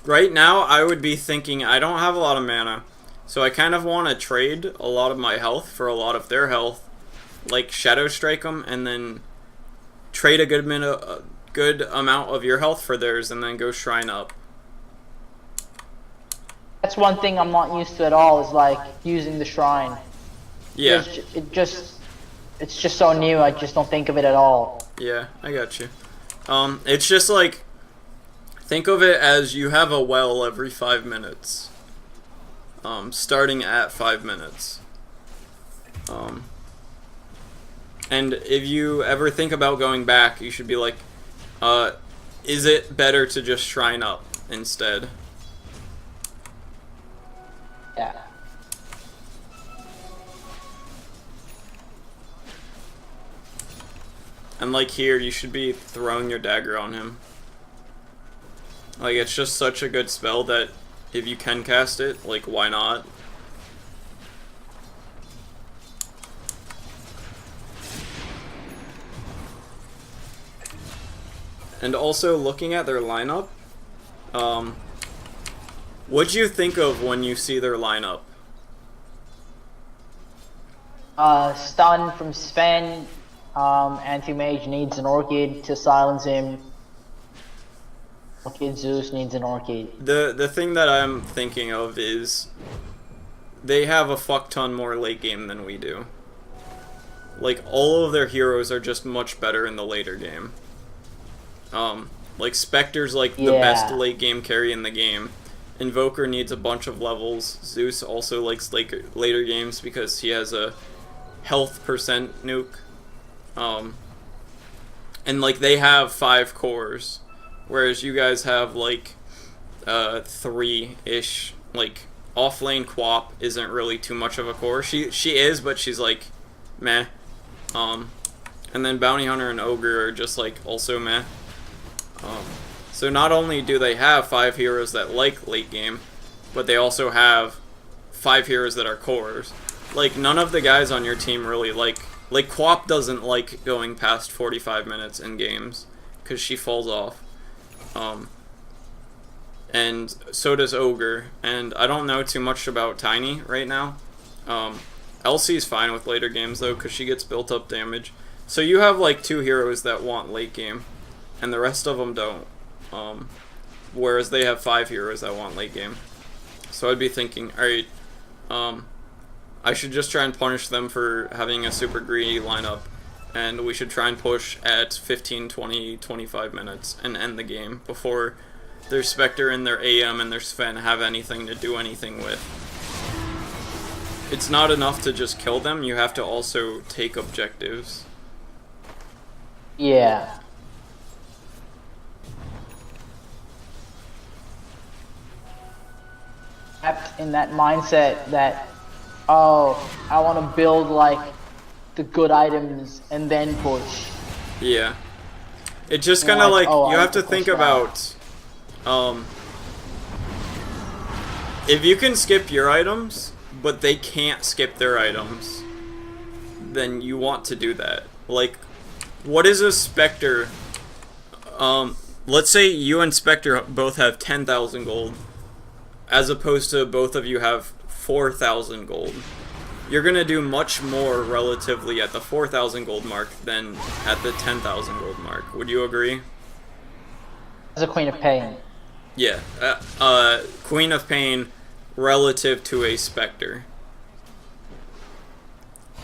Right now, I would be thinking I don't have a lot of mana, so I kind of want to trade a lot of my health for a lot of their health, like Shadow Strike them, and then trade a good amount of your health for theirs, and then go Shrine up. That's one thing I'm not used to at all, is like using the shrine. Yeah. It's just so new, I just don't think of it at all. Yeah, I got you. It's just like, think of it as you have a well every 5 minutes. Starting at 5 minutes. And if you ever think about going back, you should be like, is it better to just Shrine up instead? Yeah. And like here, you should be throwing your dagger on him. Like, it's just such a good spell that if you can cast it, like, why not? And also, looking at their lineup, what'd you think of when you see their lineup? Stun from Sven. Anti-Mage needs an Orchid to silence him. Orchid Zeus needs an Orchid. The thing that I'm thinking of is they have a fuck ton more late game than we do. Like, all of their heroes are just much better in the later game. Like, Spectre's like the best late game carry in the game. Invoker needs a bunch of levels. Zeus also likes later games because he has a health percent nuke. And like they have 5 cores, whereas you guys have like 3-ish. Like, off lane Quap isn't really too much of a core. She is, but she's like meh. And then Bounty Hunter and Ogre are just like also meh. So not only do they have 5 heroes that like late game, but they also have 5 heroes that are cores. Like, none of the guys on your team really like Quap doesn't like going past 45 minutes in games, because she falls off. And so does Ogre, and I don't know too much about Tiny right now. Elsie's fine with later games though, because she gets built up damage. So you have like 2 heroes that want late game, and the rest of them don't. Whereas they have 5 heroes that want late game. So I'd be thinking, alright, I should just try and punish them for having a super greedy lineup, and we should try and push at 15, 20, 25 minutes and end the game before their Spectre and their AM and their Sven have anything to do anything with. It's not enough to just kill them, you have to also take objectives. Yeah. Trapped in that mindset that, oh, I want to build like the good items and then push. Yeah. It just kind of like, oh, you I have to push think that. about, if you can skip your items, but they can't skip their items, then you want to do that. Like, what is a Spectre? Let's say you and Spectre both have 10,000 gold, as opposed to both of you have 4,000 gold. You're gonna do much more relatively at the 4,000 gold mark than at the 10,000 gold mark. Would you agree? As a Queen of Pain. Yeah. Queen of Pain relative to a Spectre.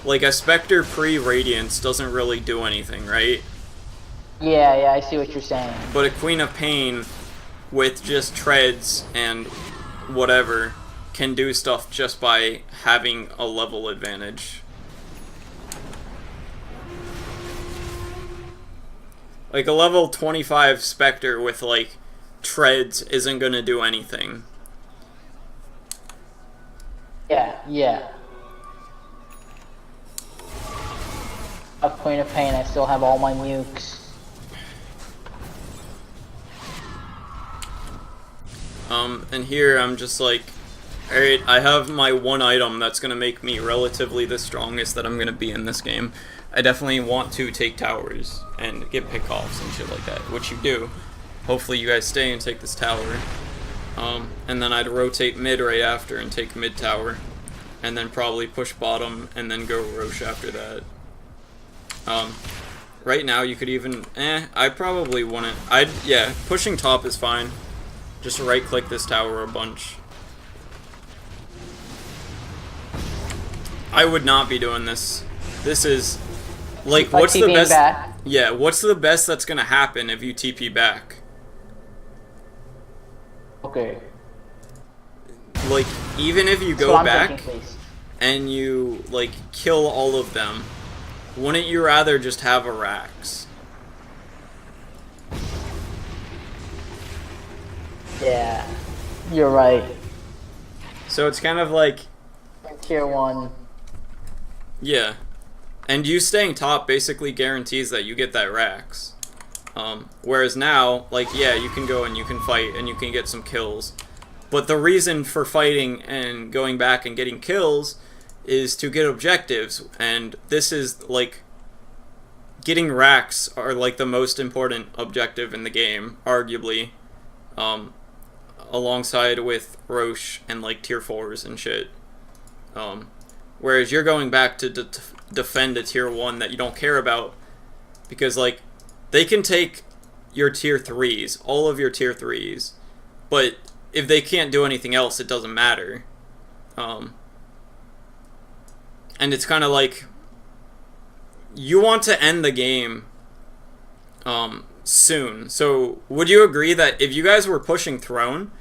Like, a Spectre pre-Radiance doesn't really do anything, right? Yeah, I see what you're saying. But a Queen of Pain with just treads and whatever can do stuff just by having a level advantage. Like, a level 25 Spectre with, like, treads isn't gonna do anything. Yeah. A Queen of Pain, I still have all my nukes. And here I'm just like, alright, I have my one item that's gonna make me relatively the strongest that I'm gonna be in this game. I definitely want to take towers and get pickoffs and shit like that, which you do. Hopefully you guys stay and take this tower. And then I'd rotate mid right after and take mid tower. And then probably push bottom and then go Roche after that. Right now you could even, I probably wouldn't. Yeah, pushing top is fine. Just right click this tower a bunch. I would not be doing this. This is, like, what's the best? Back. Yeah, what's the best that's gonna happen if you TP back? Okay. Like, even if you That's go what I'm back thinking, please. and you, like, kill all of them, wouldn't you rather just have a Rax? Yeah, you're right. So it's kind of like, Tier 1. yeah. And you staying top basically guarantees that you get that Rax. Whereas now, like, yeah, you can go and you can fight and you can get some kills. But the reason for fighting and going back and getting kills is to get objectives. And this is, like, getting Rax are, like, the most important objective in the game, arguably. Alongside with Roche and, like, tier 4s and shit. Whereas you're going back to defend a tier 1 that you don't care about, because, like, they can take your tier 3s, all of your tier 3s, but if they can't do anything else, it doesn't matter. And it's kind of like, you want to end the game soon. So would you agree that if you guys were pushing Throne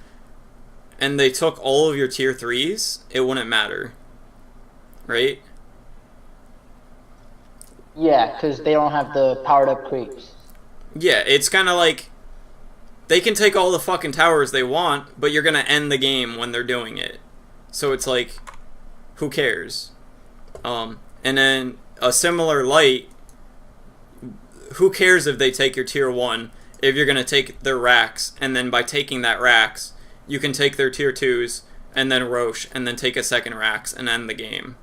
and they took all of your tier 3s, it wouldn't matter, right? Yeah, because they don't have the powered up creeps. Yeah, it's kind of like, they can take all the fucking towers they want, but you're gonna end the game when they're doing it. So it's like, who cares? And then a similar light, who cares if they take your tier 1 if you're going to take their racks, and then by taking that racks, you can take their tier 2s, and then Roche, and then take a second racks, and end the game.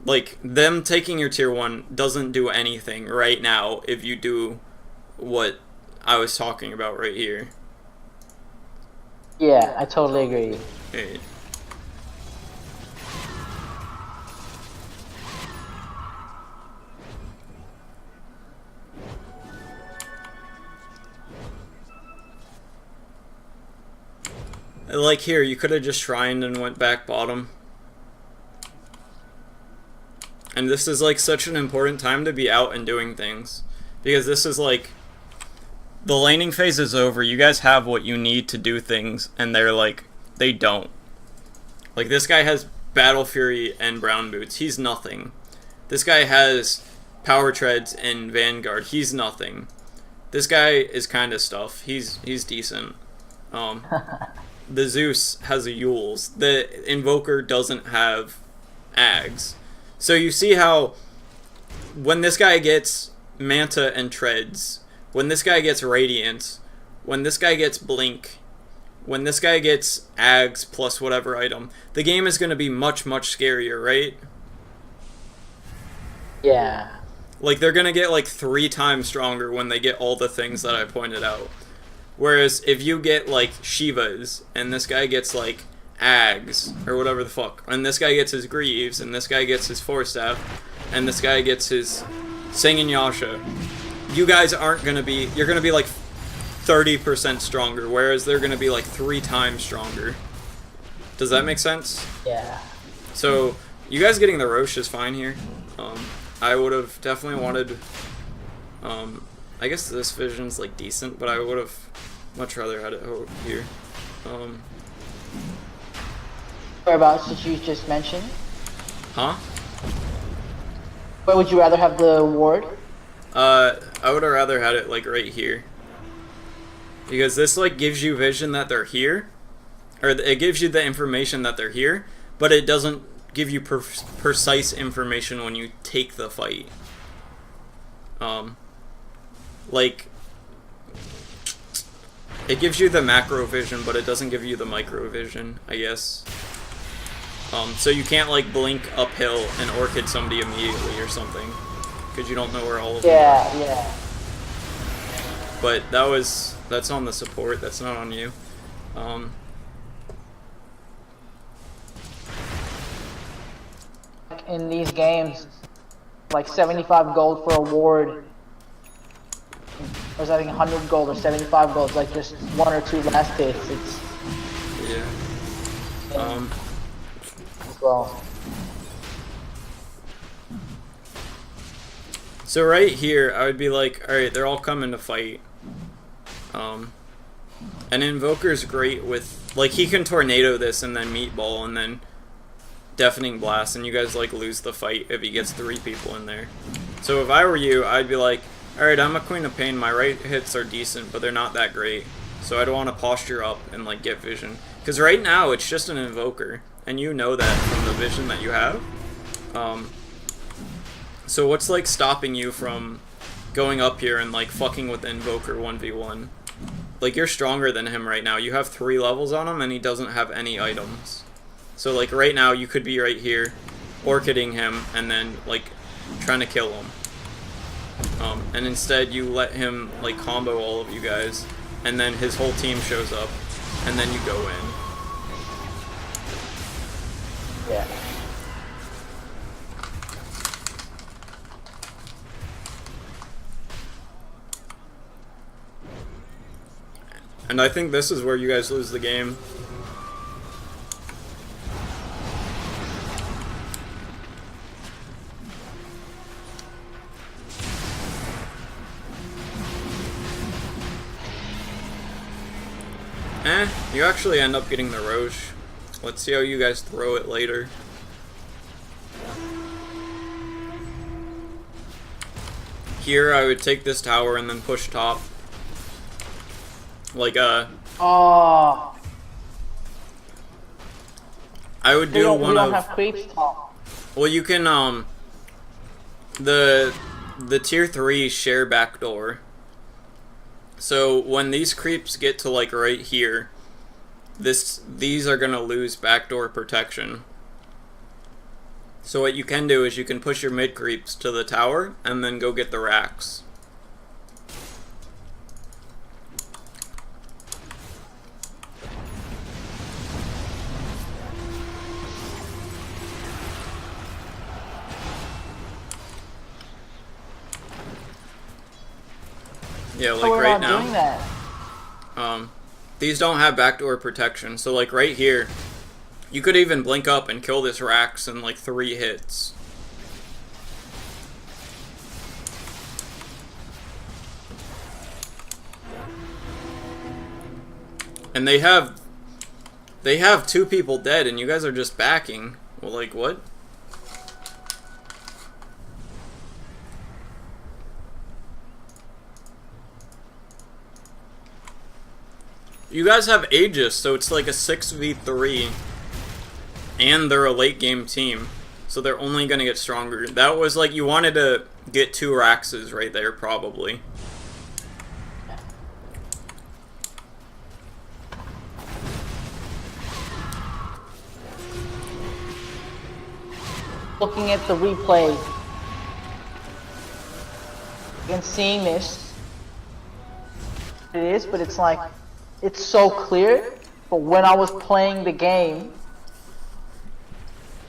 Like, them taking your tier 1 doesn't do anything right now if you do what I was talking about right here. Yeah, I totally agree. Hey. Like here, you could have just shrined and went back bottom. And this is like such an important time to be out and doing things. Because this is like, the laning phase is over, you guys have what you need to do things, and they're like, they don't. Like this guy has Battle Fury and Brown Boots, he's nothing. This guy has Power Treads and Vanguard, he's nothing. This guy is kind of stuff, he's decent. The Zeus has a Yules. The Invoker doesn't have Ags. So you see how when this guy gets Manta and Treads, when this guy gets Radiance, when this guy gets Blink, when this guy gets Ags plus whatever item, the game is going to be much, much scarier, right? Yeah. Like, they're going to get like 3 times stronger when they get all the things that I pointed out. Whereas if you get like Shivas, and this guy gets like Ags, or whatever the fuck, and this guy gets his Greaves, and this guy gets his Force Staff, and this guy gets his Singing Yasha, you guys aren't gonna be, you're gonna be like 30% stronger, whereas they're gonna be like 3 times stronger. Does that make sense? Yeah. So, you guys getting the Roche is fine here. I would have definitely wanted, I guess this vision's like decent, but I would have much rather had it here. Whereabouts did you just mention? Huh? Where would you rather have the ward? I would have rather had it like right here. Because this like gives you vision that they're here. Or it gives you the information that they're here, but it doesn't give you precise information when you take the fight. Like, it gives you the macro vision, but it doesn't give you the micro vision, I guess. So you can't like blink uphill and Orchid somebody immediately or something, because you don't know where all of them are. Yeah. But that's on the support, that's not on you. In these games, like 75 gold for a ward, or I think 100 gold or 75 gold, like just 1 or 2 last hits. It's yeah. Well. So right here, I would be like, alright, they're all coming to fight. And Invoker's great with, like, he can Tornado this and then Meatball and then Deafening Blast, and you guys, like, lose the fight if he gets 3 people in there. So if I were you, I'd be like, alright, I'm a Queen of Pain, my right hits are decent, but they're not that great. So I'd want to posture up and, like, get vision. Because right now, it's just an Invoker, and you know that from the vision that you have. So what's, like, stopping you from going up here and, like, fucking with the Invoker 1v1? Like, you're stronger than him right now. You have 3 levels on him, and he doesn't have any items. So, like, right now, you could be right here, Orchiding him, and then, like, trying to kill him. And instead, you let him, like, combo all of you guys, and then his whole team shows up, and then you go in. Yeah. And I think this is where you guys lose the game. You actually end up getting the Roche. Let's see how you guys throw it later. Here, I would take this tower and then push top. Like, Oh. I would do one we don't of... have creeps top. Well, you can, The tier 3 share backdoor. So when these creeps get to like right here, these are gonna lose backdoor protection. So what you can do is you can push your mid creeps to the tower and then go get the racks. Yeah, like So we're right not doing now. that. These don't have backdoor protection, so like right here, you could even blink up and kill this Rax in like 3 hits. And they have 2 people dead, and you guys are just backing. Well, like what? You guys have Aegis, so it's like a 6v3, and they're a late game team, so they're only gonna get stronger. That was like, you wanted to get 2 Raxes right there, probably. Looking at the replay and seeing this, it is, but it's like, it's so clear. But when I was playing the game,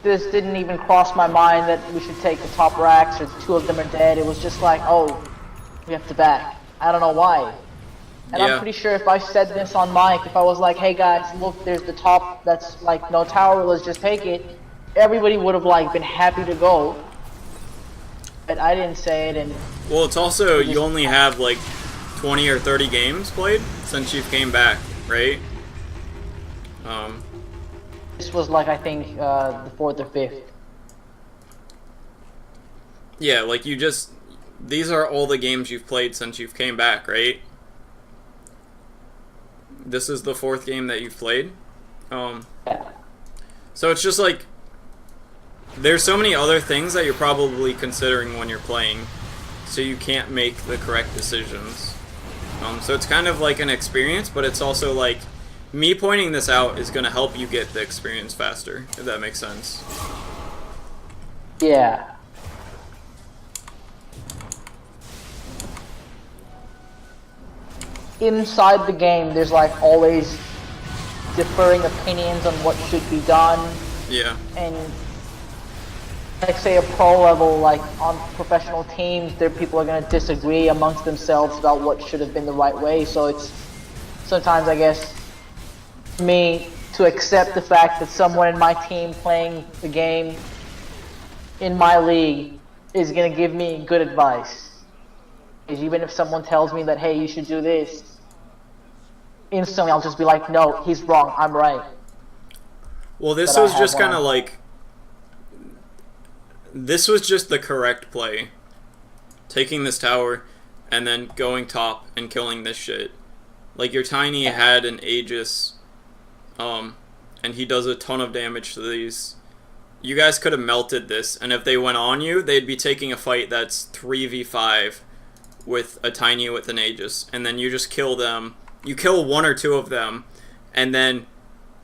this didn't even cross my mind that we should take the top racks or 2 of them are dead. It was just like, oh, we have to back. I don't know why. And Yeah. I'm pretty sure if I said this on mic, if I was like, hey guys, look, there's the top that's like no tower, let's just take it, everybody would have like been happy to go. But I didn't say it, and Well, it's also, you only have like 20 or 30 games played since you came back, right? this was like, I think, the 4th or 5th. Yeah, like you just, these are all the games you've played since you've came back, right? This is the 4th game that you've played. So it's just like, there's so many other things that you're probably considering when you're playing, so you can't make the correct decisions. So it's kind of like an experience, but it's also like, me pointing this out is going to help you get the experience faster, if that makes sense. Yeah. Inside the game, there's like always differing opinions on what should be done, Yeah. and like say a pro level, like on professional teams, there people are gonna disagree amongst themselves about what should have been the right way. So it's sometimes, I guess, me to accept the fact that someone in my team playing the game in my league is gonna give me good advice. Because even if someone tells me that, hey, you should do this, instantly I'll just be like, no, he's wrong, I'm right. Well, this But I was have just kind of one. like, this was just the correct play. Taking this tower and then going top and killing this shit. Like, your Tiny had an Aegis, and he does a ton of damage to these. You guys could have melted this, and if they went on you, they'd be taking a fight that's 3v5 with a Tiny with an Aegis, and then you just kill them. You kill 1 or 2 of them, and then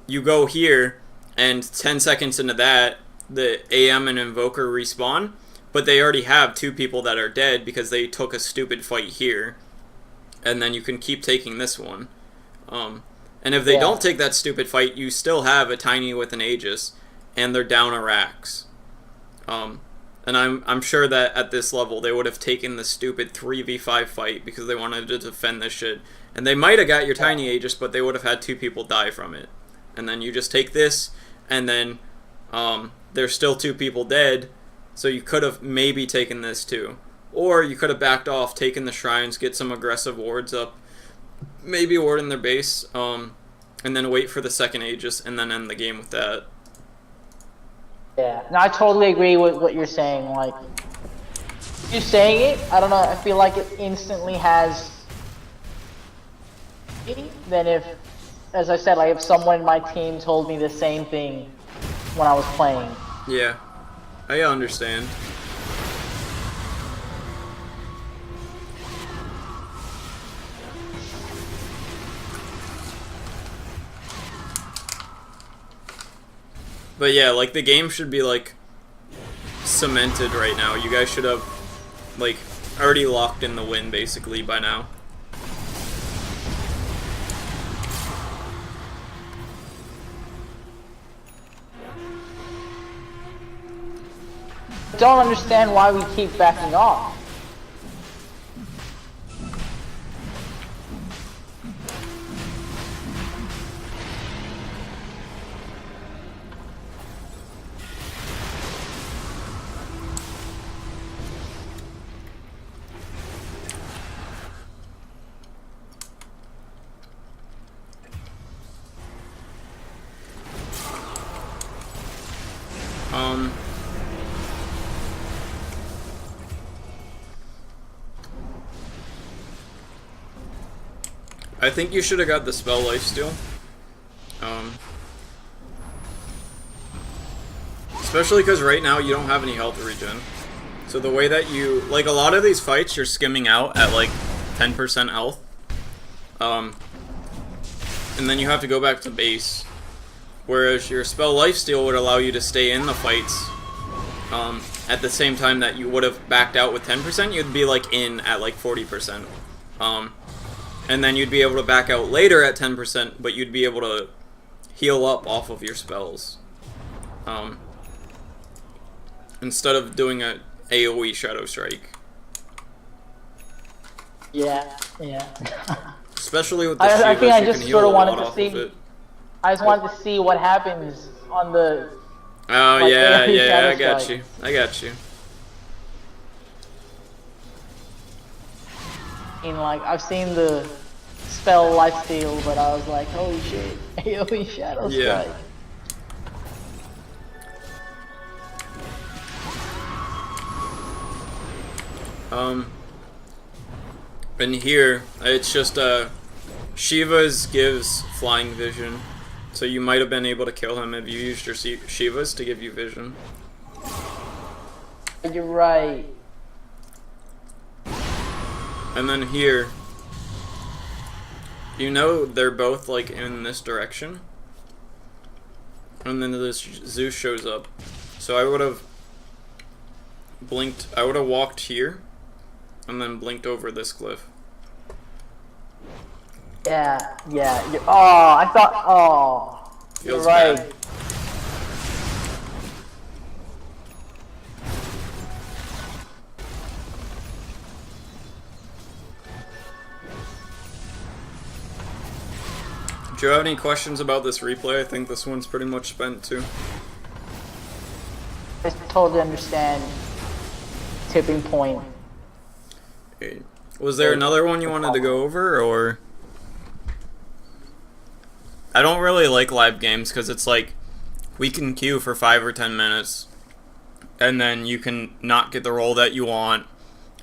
you go here, and 10 seconds into that, the AM and Invoker respawn, but they already have 2 people that are dead because they took a stupid fight here, and then you can keep taking this one. And if they Yeah. don't take that stupid fight, you still have a Tiny with an Aegis, and they're down a Rax. And I'm sure that at this level they would have taken the stupid 3v5 fight because they wanted to defend this shit. And they might have got your Tiny Aegis, but they would have had 2 people die from it. And then you just take this, and then there's still 2 people dead, so you could have maybe taken this too. Or you could have backed off, taken the shrines, get some aggressive wards up, maybe ward in their base, and then wait for the second Aegis, and then end the game with that. Yeah, no, I totally agree with what you're saying. Like, you saying it, I don't know, I feel like it instantly has. Then if, as I said, like if someone in my team told me the same thing when I was playing. Yeah, I understand. But yeah, like the game should be like cemented right now. You guys should have like already locked in the win basically by now. Don't understand why we keep backing off. I think you should have got the spell lifesteal. Especially because right now you don't have any health regen. So the way that you, like a lot of these fights, you're skimming out at like 10% health. And then you have to go back to base. Whereas your spell lifesteal would allow you to stay in the fights. At the same time that you would have backed out with 10%, you'd be like in at like 40%. And then you'd be able to back out later at 10%, but you'd be able to heal up off of your spells. Instead of doing a AoE Shadow Strike. Yeah. Especially with the I Shivas, think I you just can sort heal of a lot wanted to off see. of it. I just wanted to see what happens on the. Oh, like, yeah, AoE yeah, Shadow I got Strike. you. I got you. I've seen the spell lifesteal, but I was like, holy shit, AoE Shadow Yeah. Strike. And here, it's just, Shivas gives flying vision. So you might have been able to kill him if you used your Shivas to give you vision. You're right. And then here, you know they're both like in this direction. And then this Zeus shows up. So I would have blinked, I would have walked here and then blinked over this cliff. Yeah. Oh, I thought. Oh, you're Feels right. bad. Do you have any questions about this replay? I think this one's pretty much spent too. I totally understand. Tipping point. Okay. Was there another one you wanted to go over, or? I don't really like live games because it's like we can queue for 5 or 10 minutes and then you can not get the roll that you want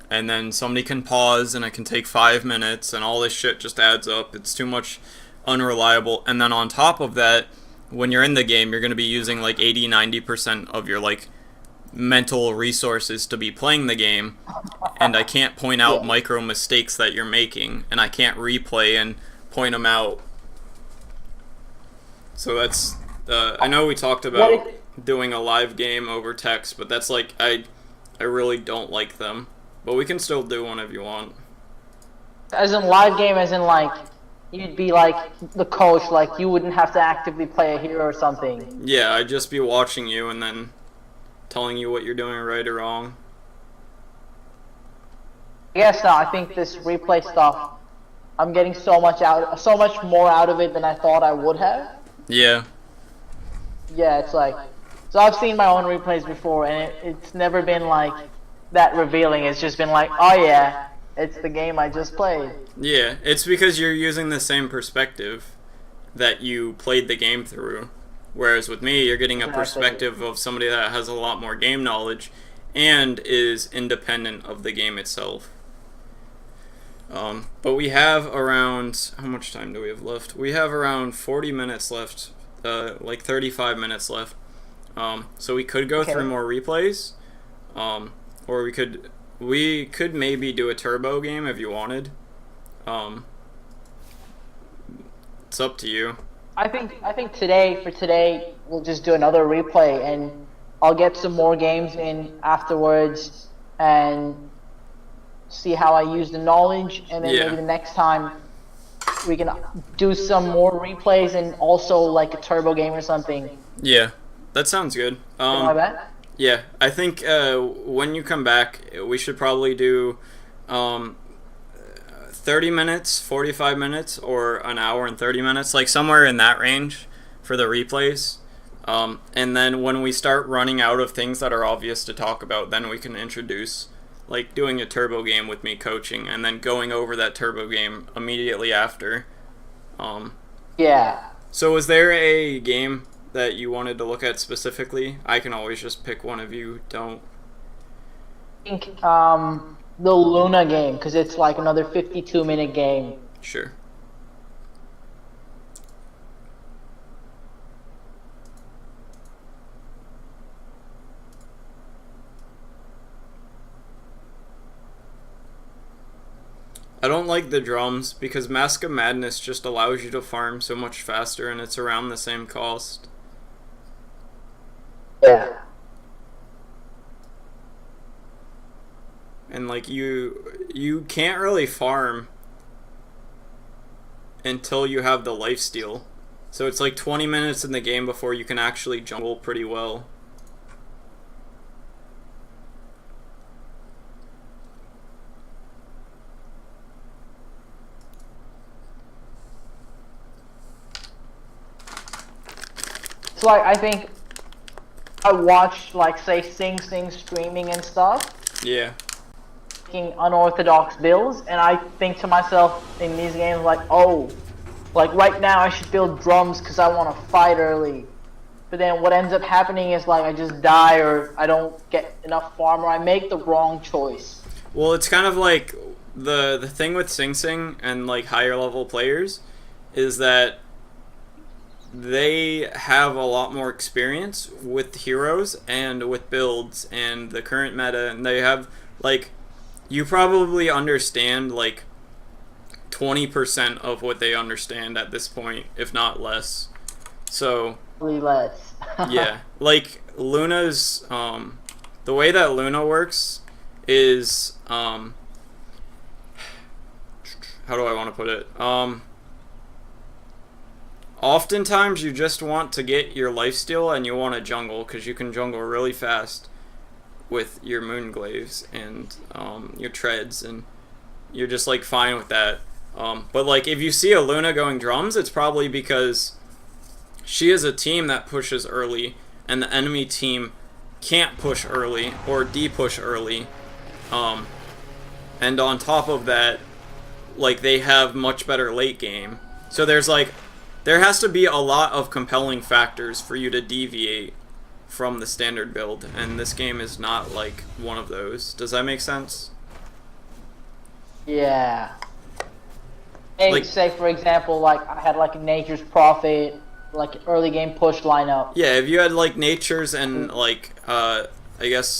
and then somebody can pause and it can take 5 minutes and all this shit just adds up. It's too much unreliable. And then on top of that, when you're in the game, you're going to be using like 80-90% of your like mental resources to be playing the game, and I can't point out micro mistakes that you're making, and I can't replay and point them out. So that's I know we talked about doing a live game over text, but that's like I really don't like them, but we can still do one if you want. As in live game, as in like you'd be like the coach, like you wouldn't have to actively play a hero or something. Yeah, I'd just be watching you and then telling you what you're doing right or wrong. I guess not. I think this replay stuff, I'm getting so much more out of it than I thought I would have. Yeah. Yeah, it's like, so I've seen my own replays before, and it's never been like that revealing. It's just been like, oh yeah, it's the game I just played. Yeah, it's because you're using the same perspective that you played the game through. Whereas with me, you're getting a perspective of somebody that has a lot more game knowledge and is independent of the game itself. But we have around, how much time do we have left? We have around 40 minutes left, like 35 minutes left. So we could go through more replays, or we could maybe do a turbo game if you wanted. It's up to you. I think today we'll just do another replay and I'll get some more games in afterwards and see how I use the knowledge, and then Yeah. maybe the next time we can do some more replays and also like a turbo game or something. Yeah, that sounds good. Am I bet? Yeah, I think when you come back, we should probably do um, 30 minutes, 45 minutes, or an hour and 30 minutes, like somewhere in that range for the replays. And then when we start running out of things that are obvious to talk about, then we can introduce like doing a turbo game with me coaching and then going over that turbo game immediately after. Um, Yeah. so was there a game that you wanted to look at specifically? I can always just pick one if you don't. I think the Luna game, because it's like another 52-minute game. Sure. I don't like the drums because Mask of Madness just allows you to farm so much faster and it's around the same cost. Yeah. And like you can't really farm until you have the lifesteal. So it's like 20 minutes in the game before you can actually jungle pretty well. It's like I think I watch like say Sing Sing streaming and stuff, Yeah. making unorthodox builds, and I think to myself in these games like, oh, like right now I should build drums because I want to fight early. But then what ends up happening is like I just die or I don't get enough farm or I make the wrong choice. Well, it's kind of like the thing with Sing Sing and like higher level players is that they have a lot more experience with heroes and with builds and the current meta, and they have like you probably understand like 20% of what they understand at this point, if not less. So Really less. yeah, like Luna's the way that Luna works is how do I want to put it? Oftentimes you just want to get your lifesteal and you want to jungle because you can jungle really fast with your Moonglaves and your treads, and you're just like fine with that. But like if you see a Luna going drums, it's probably because she is a team that pushes early and the enemy team can't push early or de-push early. And on top of that, like they have much better late game. So there has to be a lot of compelling factors for you to deviate from the standard build, and this game is not like one of those. Does that make sense? Yeah. And Like- say for example, like I had like a Nature's Prophet, like early game push lineup. Yeah, if you had like Natures and like I guess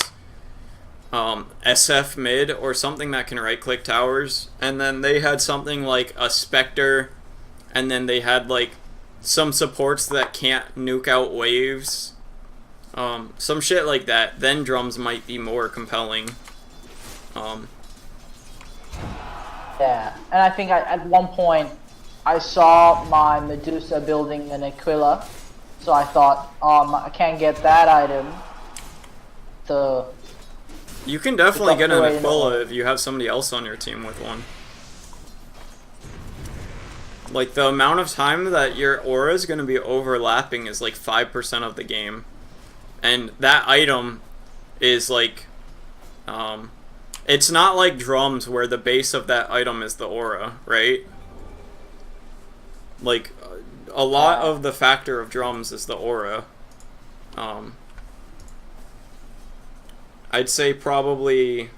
SF mid or something that can right click towers, and then they had something like a Spectre, and then they had like some supports that can't nuke out waves, some shit like that, then drums might be more compelling. Yeah, and I think at one point I saw my Medusa building an Aquila, so I thought, I can't get that item. So You can definitely get an Right, Aquila if you have somebody else on your team with one. Like the amount of time that your aura is going to be overlapping is like 5% of the game, and that item is like it's not like drums where the base of that item is the aura, right? Like a lot of the factor of drums is the aura. I'd say probably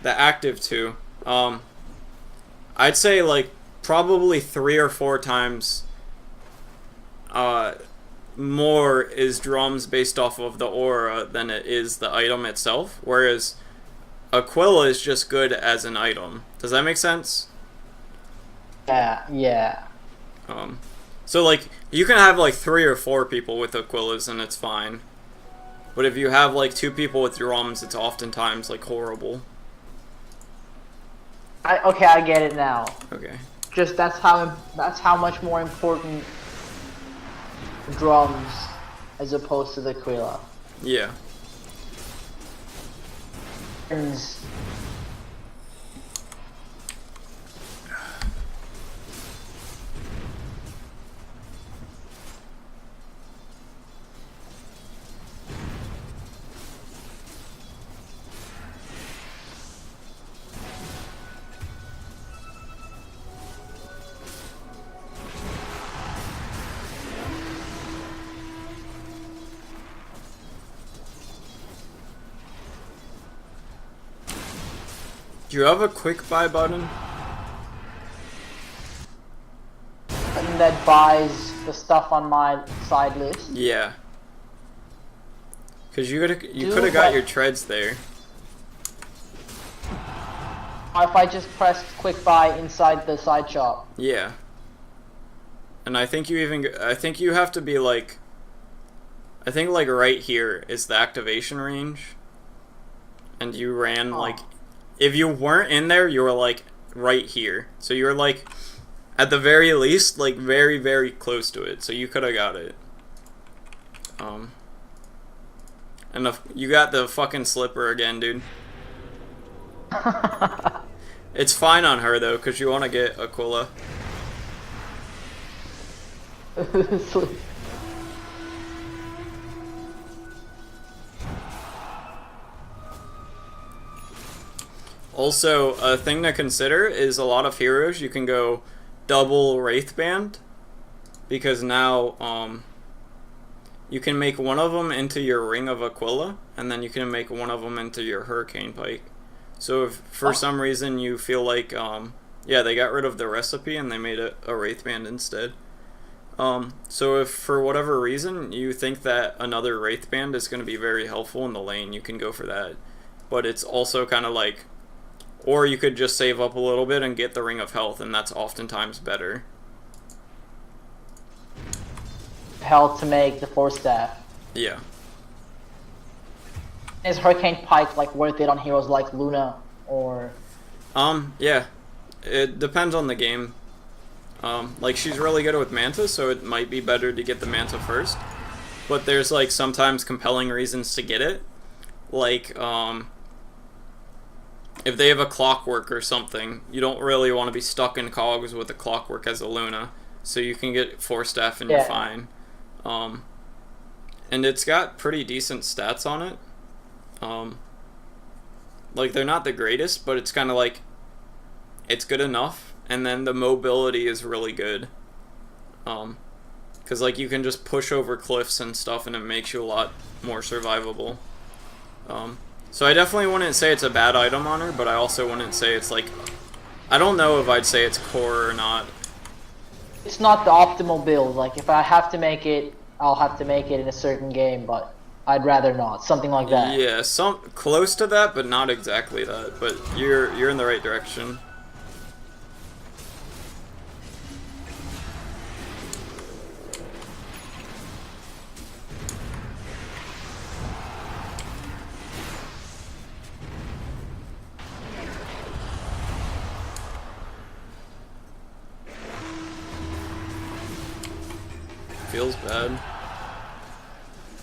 the active too. I'd say like probably 3 or 4 times more is drums based off of the aura than it is the item itself, whereas Aquila is just good as an item. Does that make sense? yeah. So like you can have like 3 or 4 people with Aquilas and it's fine. But if you have like 2 people with drums, it's oftentimes like horrible. Okay, I get it now. Okay. Just that's how much more important drums as opposed to the Aquila. Yeah. And Do you have a quick buy button? that buys the stuff on my side list. Yeah. Cause you could have got but- your treads there. Or if I just pressed quick buy inside the side shop. Yeah. And I think you have to be like, I think like right here is the activation range. And you ran like, if you weren't in there, you were like right here. So you were like, at the very least, like very, very close to it. So you could have got it. And you got the fucking slipper again, dude. It's fine on her though, cause you want to get Aquila. Also, a thing to consider is a lot of heroes you can go double Wraithband, because now you can make one of them into your Ring of Aquila, and then you can make one of them into your Hurricane Pike. So if for some reason you feel like, yeah, they got rid of the recipe and they made a Wraithband instead. So if for whatever reason you think that another Wraithband is going to be very helpful in the lane, you can go for that. But it's also kind of like, or you could just save up a little bit and get the Ring of Health, and that's oftentimes better. Health to make the Force Staff. Yeah. Is Hurricane Pike like worth it on heroes like Luna or? Yeah. It depends on the game. Like she's really good with Manta, so it might be better to get the Manta first. But there's like sometimes compelling reasons to get it. Like, if they have a Clockwork or something, you don't really want to be stuck in cogs with a Clockwork as a Luna. So you can get Force Staff and you're fine. And it's got pretty decent stats on it. Like they're not the greatest, but it's kind of like, it's good enough. And then the mobility is really good. Because like you can just push over cliffs and stuff and it makes you a lot more survivable. So I definitely wouldn't say it's a bad item on her, but I also wouldn't say it's like, I don't know if I'd say it's core or not. It's not the optimal build. Like if I have to make it, I'll have to make it in a certain game, but I'd rather not. Something like that. Yeah, some close to that, but not exactly that. But you're in the right direction. Feels bad.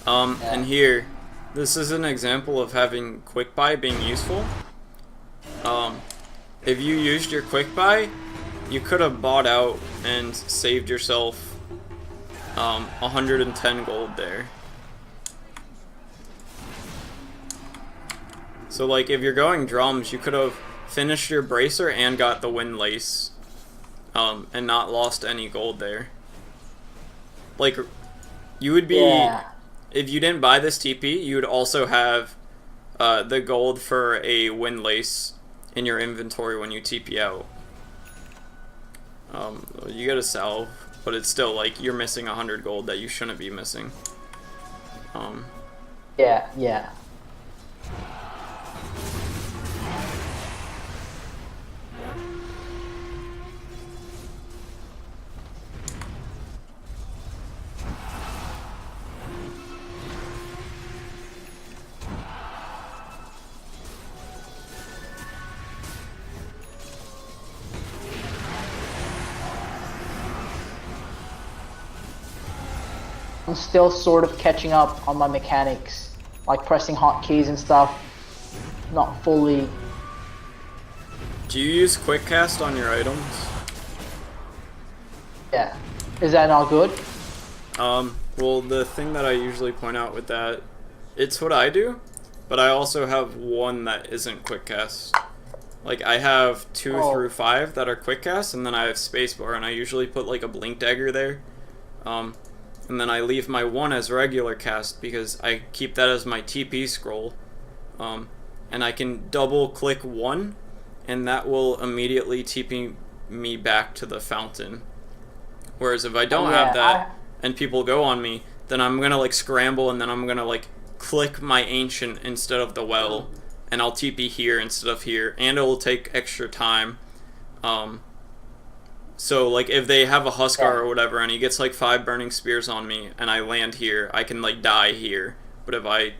And here, this is an example of having quick buy being useful. If you used your quick buy, you could have bought out and saved yourself 110 gold there. So like if you're going drums, you could have finished your bracer and got the Windlace, and not lost any gold there. Like, you would be, if you didn't buy this TP, you would also have the gold for a Windlace in your inventory when you TP out. You get a salve, but it's still like you're missing 100 gold that you shouldn't be missing. Yeah. I'm still sort of catching up on my mechanics, like pressing hotkeys and stuff. Not fully. Do you use quick cast on your items? Yeah. Is that not good? Well, the thing that I usually point out with that, it's what I do, but I also have one that isn't quick cast. Like, I have 2 through 5 that are quick cast, and then I have spacebar, and I usually put like a blink dagger there. And then I leave my 1 as regular cast because I keep that as my TP scroll. And I can double click 1, and that will immediately TP me back to the fountain. Whereas if I don't have that, and people go on me, then I'm gonna like scramble, and then I'm gonna like click my ancient instead of the well, and I'll TP here instead of here, and it will take extra time. So like if they have a Huskar or whatever, and he gets like 5 burning spears on me, and I land here, I can like die here. But if I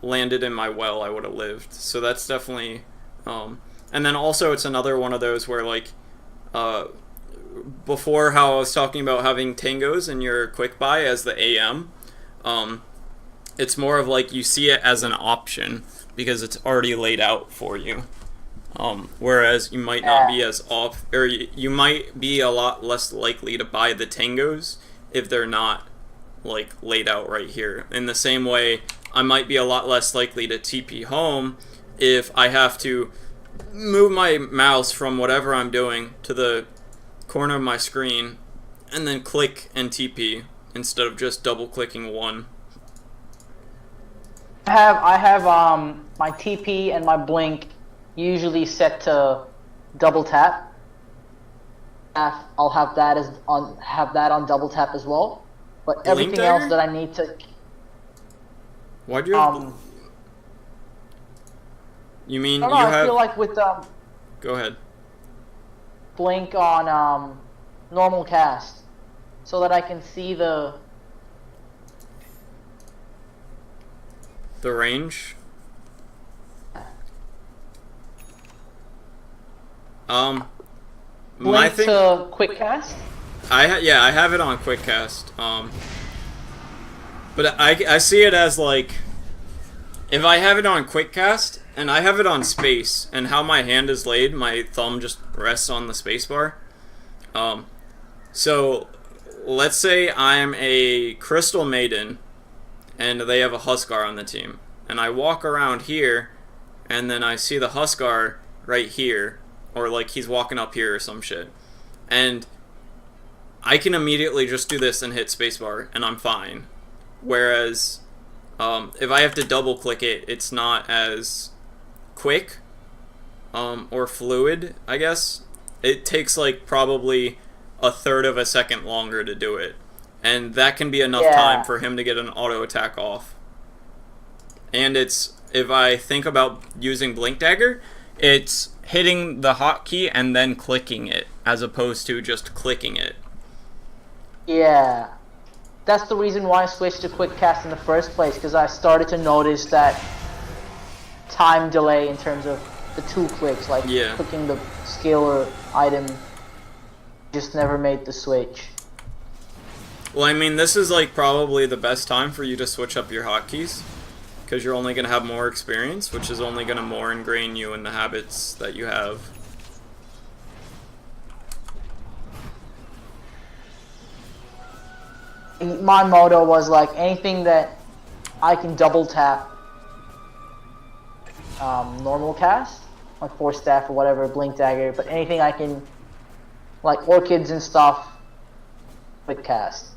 landed in my well, I would have lived. So that's definitely. And then also it's another one of those where like. Before how I was talking about having tangos in your quick buy as the AM, it's more of like you see it as an option because it's already laid out for you. Whereas you might not be as off, or you might be a lot less likely to buy the tangos if they're not like laid out right here. In the same way, I might be a lot less likely to TP home if I have to move my mouse from whatever I'm doing to the corner of my screen and then click and TP instead of just double clicking 1. I have my TP and my blink usually set to double tap. I'll have that on double tap as well. But Blink everything dagger? else that I need to Why'd you have You mean I don't know, you I have feel like with Go ahead. blink on normal cast so that I can see the range. My blink thing to quick cast. I have it on quick cast. But I see it as like if I have it on quick cast and I have it on space and how my hand is laid, my thumb just rests on the space bar. So let's say I'm a Crystal Maiden and they have a Huskar on the team, and I walk around here and then I see the Huskar right here, or like he's walking up here or some shit, and I can immediately just do this and hit spacebar and I'm fine. Whereas if I have to double click it, it's not as quick or fluid, I guess. It takes like probably a third of a second longer to do it, and that can be enough time for him to get an auto attack off. And it's, if I think about using Blink Dagger, it's hitting the hotkey and then clicking it as opposed to just clicking it. Yeah, that's the reason why I switched to quick cast in the first place, because I started to notice that time delay in terms of the 2 clicks, like clicking the skill or item. Just never made the switch. Well, I mean, this is like probably the best time for you to switch up your hotkeys, because you're only going to have more experience, which is only going to more ingrain you in the habits that you have. My motto was like anything that I can double tap normal cast, like Force Staff or whatever, Blink Dagger, but anything I can, like Orchids and stuff, quick cast.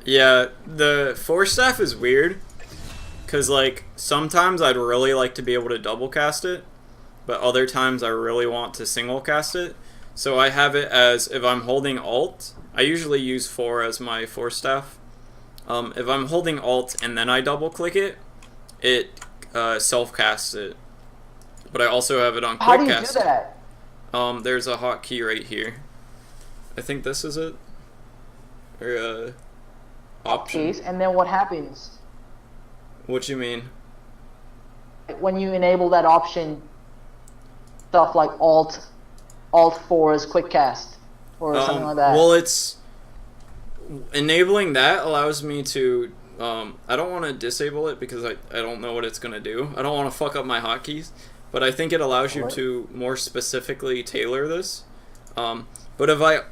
Yeah, the Force Staff is weird, because like sometimes I'd really like to be able to double cast it, but other times I really want to single cast it. So I have it as, if I'm holding Alt, I usually use 4 as my Force Staff. If I'm holding Alt and then I double click it, it self-casts it. But I also have it on quick cast. How do you do that? There's a hotkey right here. I think this is it. Or option. And then what happens? What you mean? When you enable that option, stuff like Alt 4 is quick cast. or something like that? Well, it's enabling that allows me to. I don't want to disable it because I don't know what it's gonna do. I don't want to fuck up my hotkeys, but I think it allows you to more specifically tailor this. But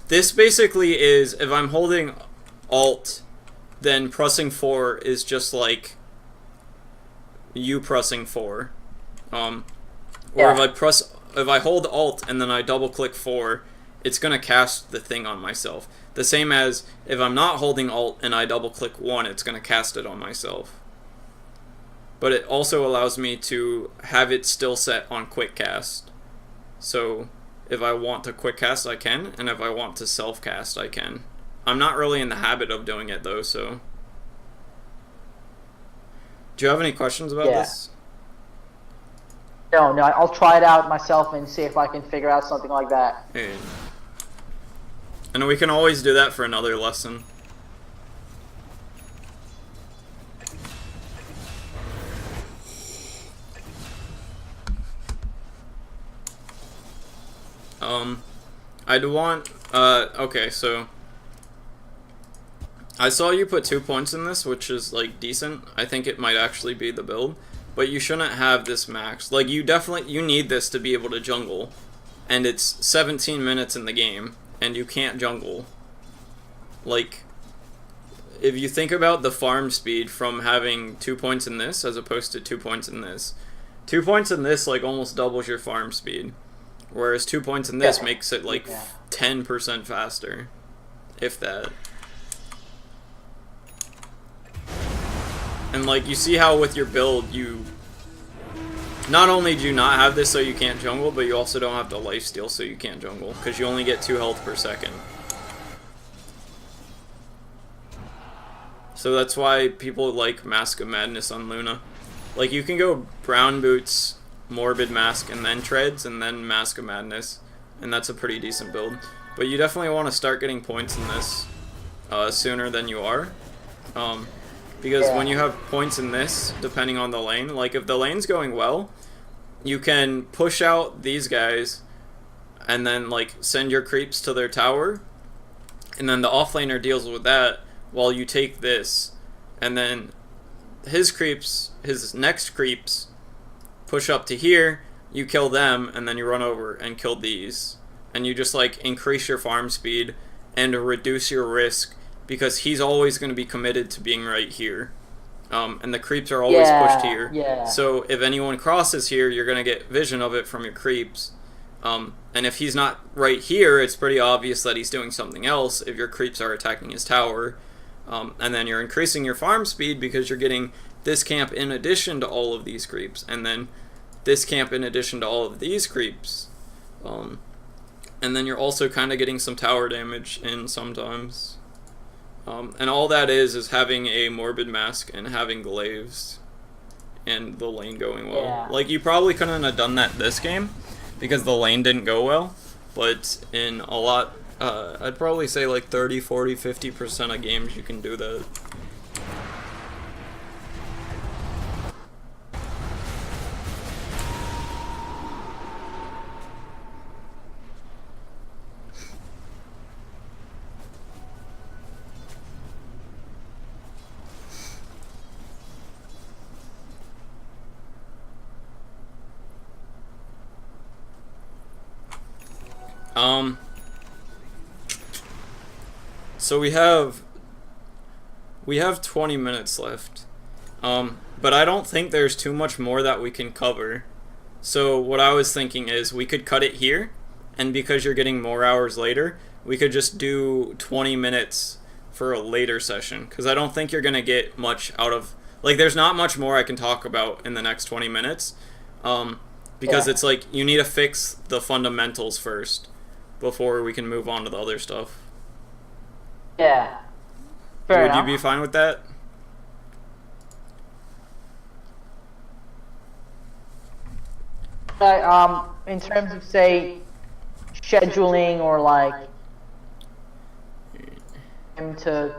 this basically is if I'm holding Alt, then pressing 4 is just like you pressing 4. Or if I hold Alt and then I double click 4, it's gonna cast the thing on myself. The same as if I'm not holding Alt and I double click 1, it's gonna cast it on myself. But it also allows me to have it still set on quick cast. So if I want to quick cast, I can, and if I want to self cast, I can. I'm not really in the habit of doing it though, so. Do you have any questions about this? No, I'll try it out myself and see if I can figure out something like that. Hey. And we can always do that for another lesson. I'd want, okay, so I saw you put 2 points in this, which is, like, decent. I think it might actually be the build, but you shouldn't have this max. Like, you need this to be able to jungle, and it's 17 minutes in the game, and you can't jungle. Like, if you think about the farm speed from having 2 points in this as opposed to 2 points in this, 2 points in this, like, almost doubles your farm speed. Whereas 2 points in this makes it like 10% faster, if that. And like you see how with your build, you not only do you not have this so you can't jungle, but you also don't have the lifesteal so you can't jungle, because you only get 2 health per second. So that's why people like Mask of Madness on Luna. Like you can go Brown Boots, Morbid Mask, and then Treads, and then Mask of Madness, and that's a pretty decent build. But you definitely want to start getting points in this sooner than you are, because when you have points in this, depending on the lane, like if the lane's going well, you can push out these guys, and then like send your creeps to their tower, and then the offlaner deals with that while you take this, and then his next creeps push up to here, you kill them, and then you run over and kill these. And you just like increase your farm speed and reduce your risk, because he's always going to be committed to being right here. And the creeps are always pushed here. So if anyone crosses here, you're going to get vision of it from your creeps. And if he's not right here, it's pretty obvious that he's doing something else if your creeps are attacking his tower. And then you're increasing your farm speed because you're getting this camp in addition to all of these creeps, and then this camp in addition to all of these creeps. And then you're also kind of getting some tower damage in sometimes. And all that is having a Morbid Mask and having glaives and the lane going well. Like, you probably couldn't have done that this game because the lane didn't go well, but in a lot, I'd probably say like 30, 40, 50% of games you can do that. So we have 20 minutes left, but I don't think there's too much more that we can cover. So what I was thinking is we could cut it here, and because you're getting more hours later, we could just do 20 minutes for a later session, because I don't think you're gonna get much out of, like, there's not much more I can talk about in the next 20 minutes, because it's like you need to fix the fundamentals first before we can move on to the other stuff. Yeah. Fair enough. Would you be fine with that? In terms of, say, scheduling or like him to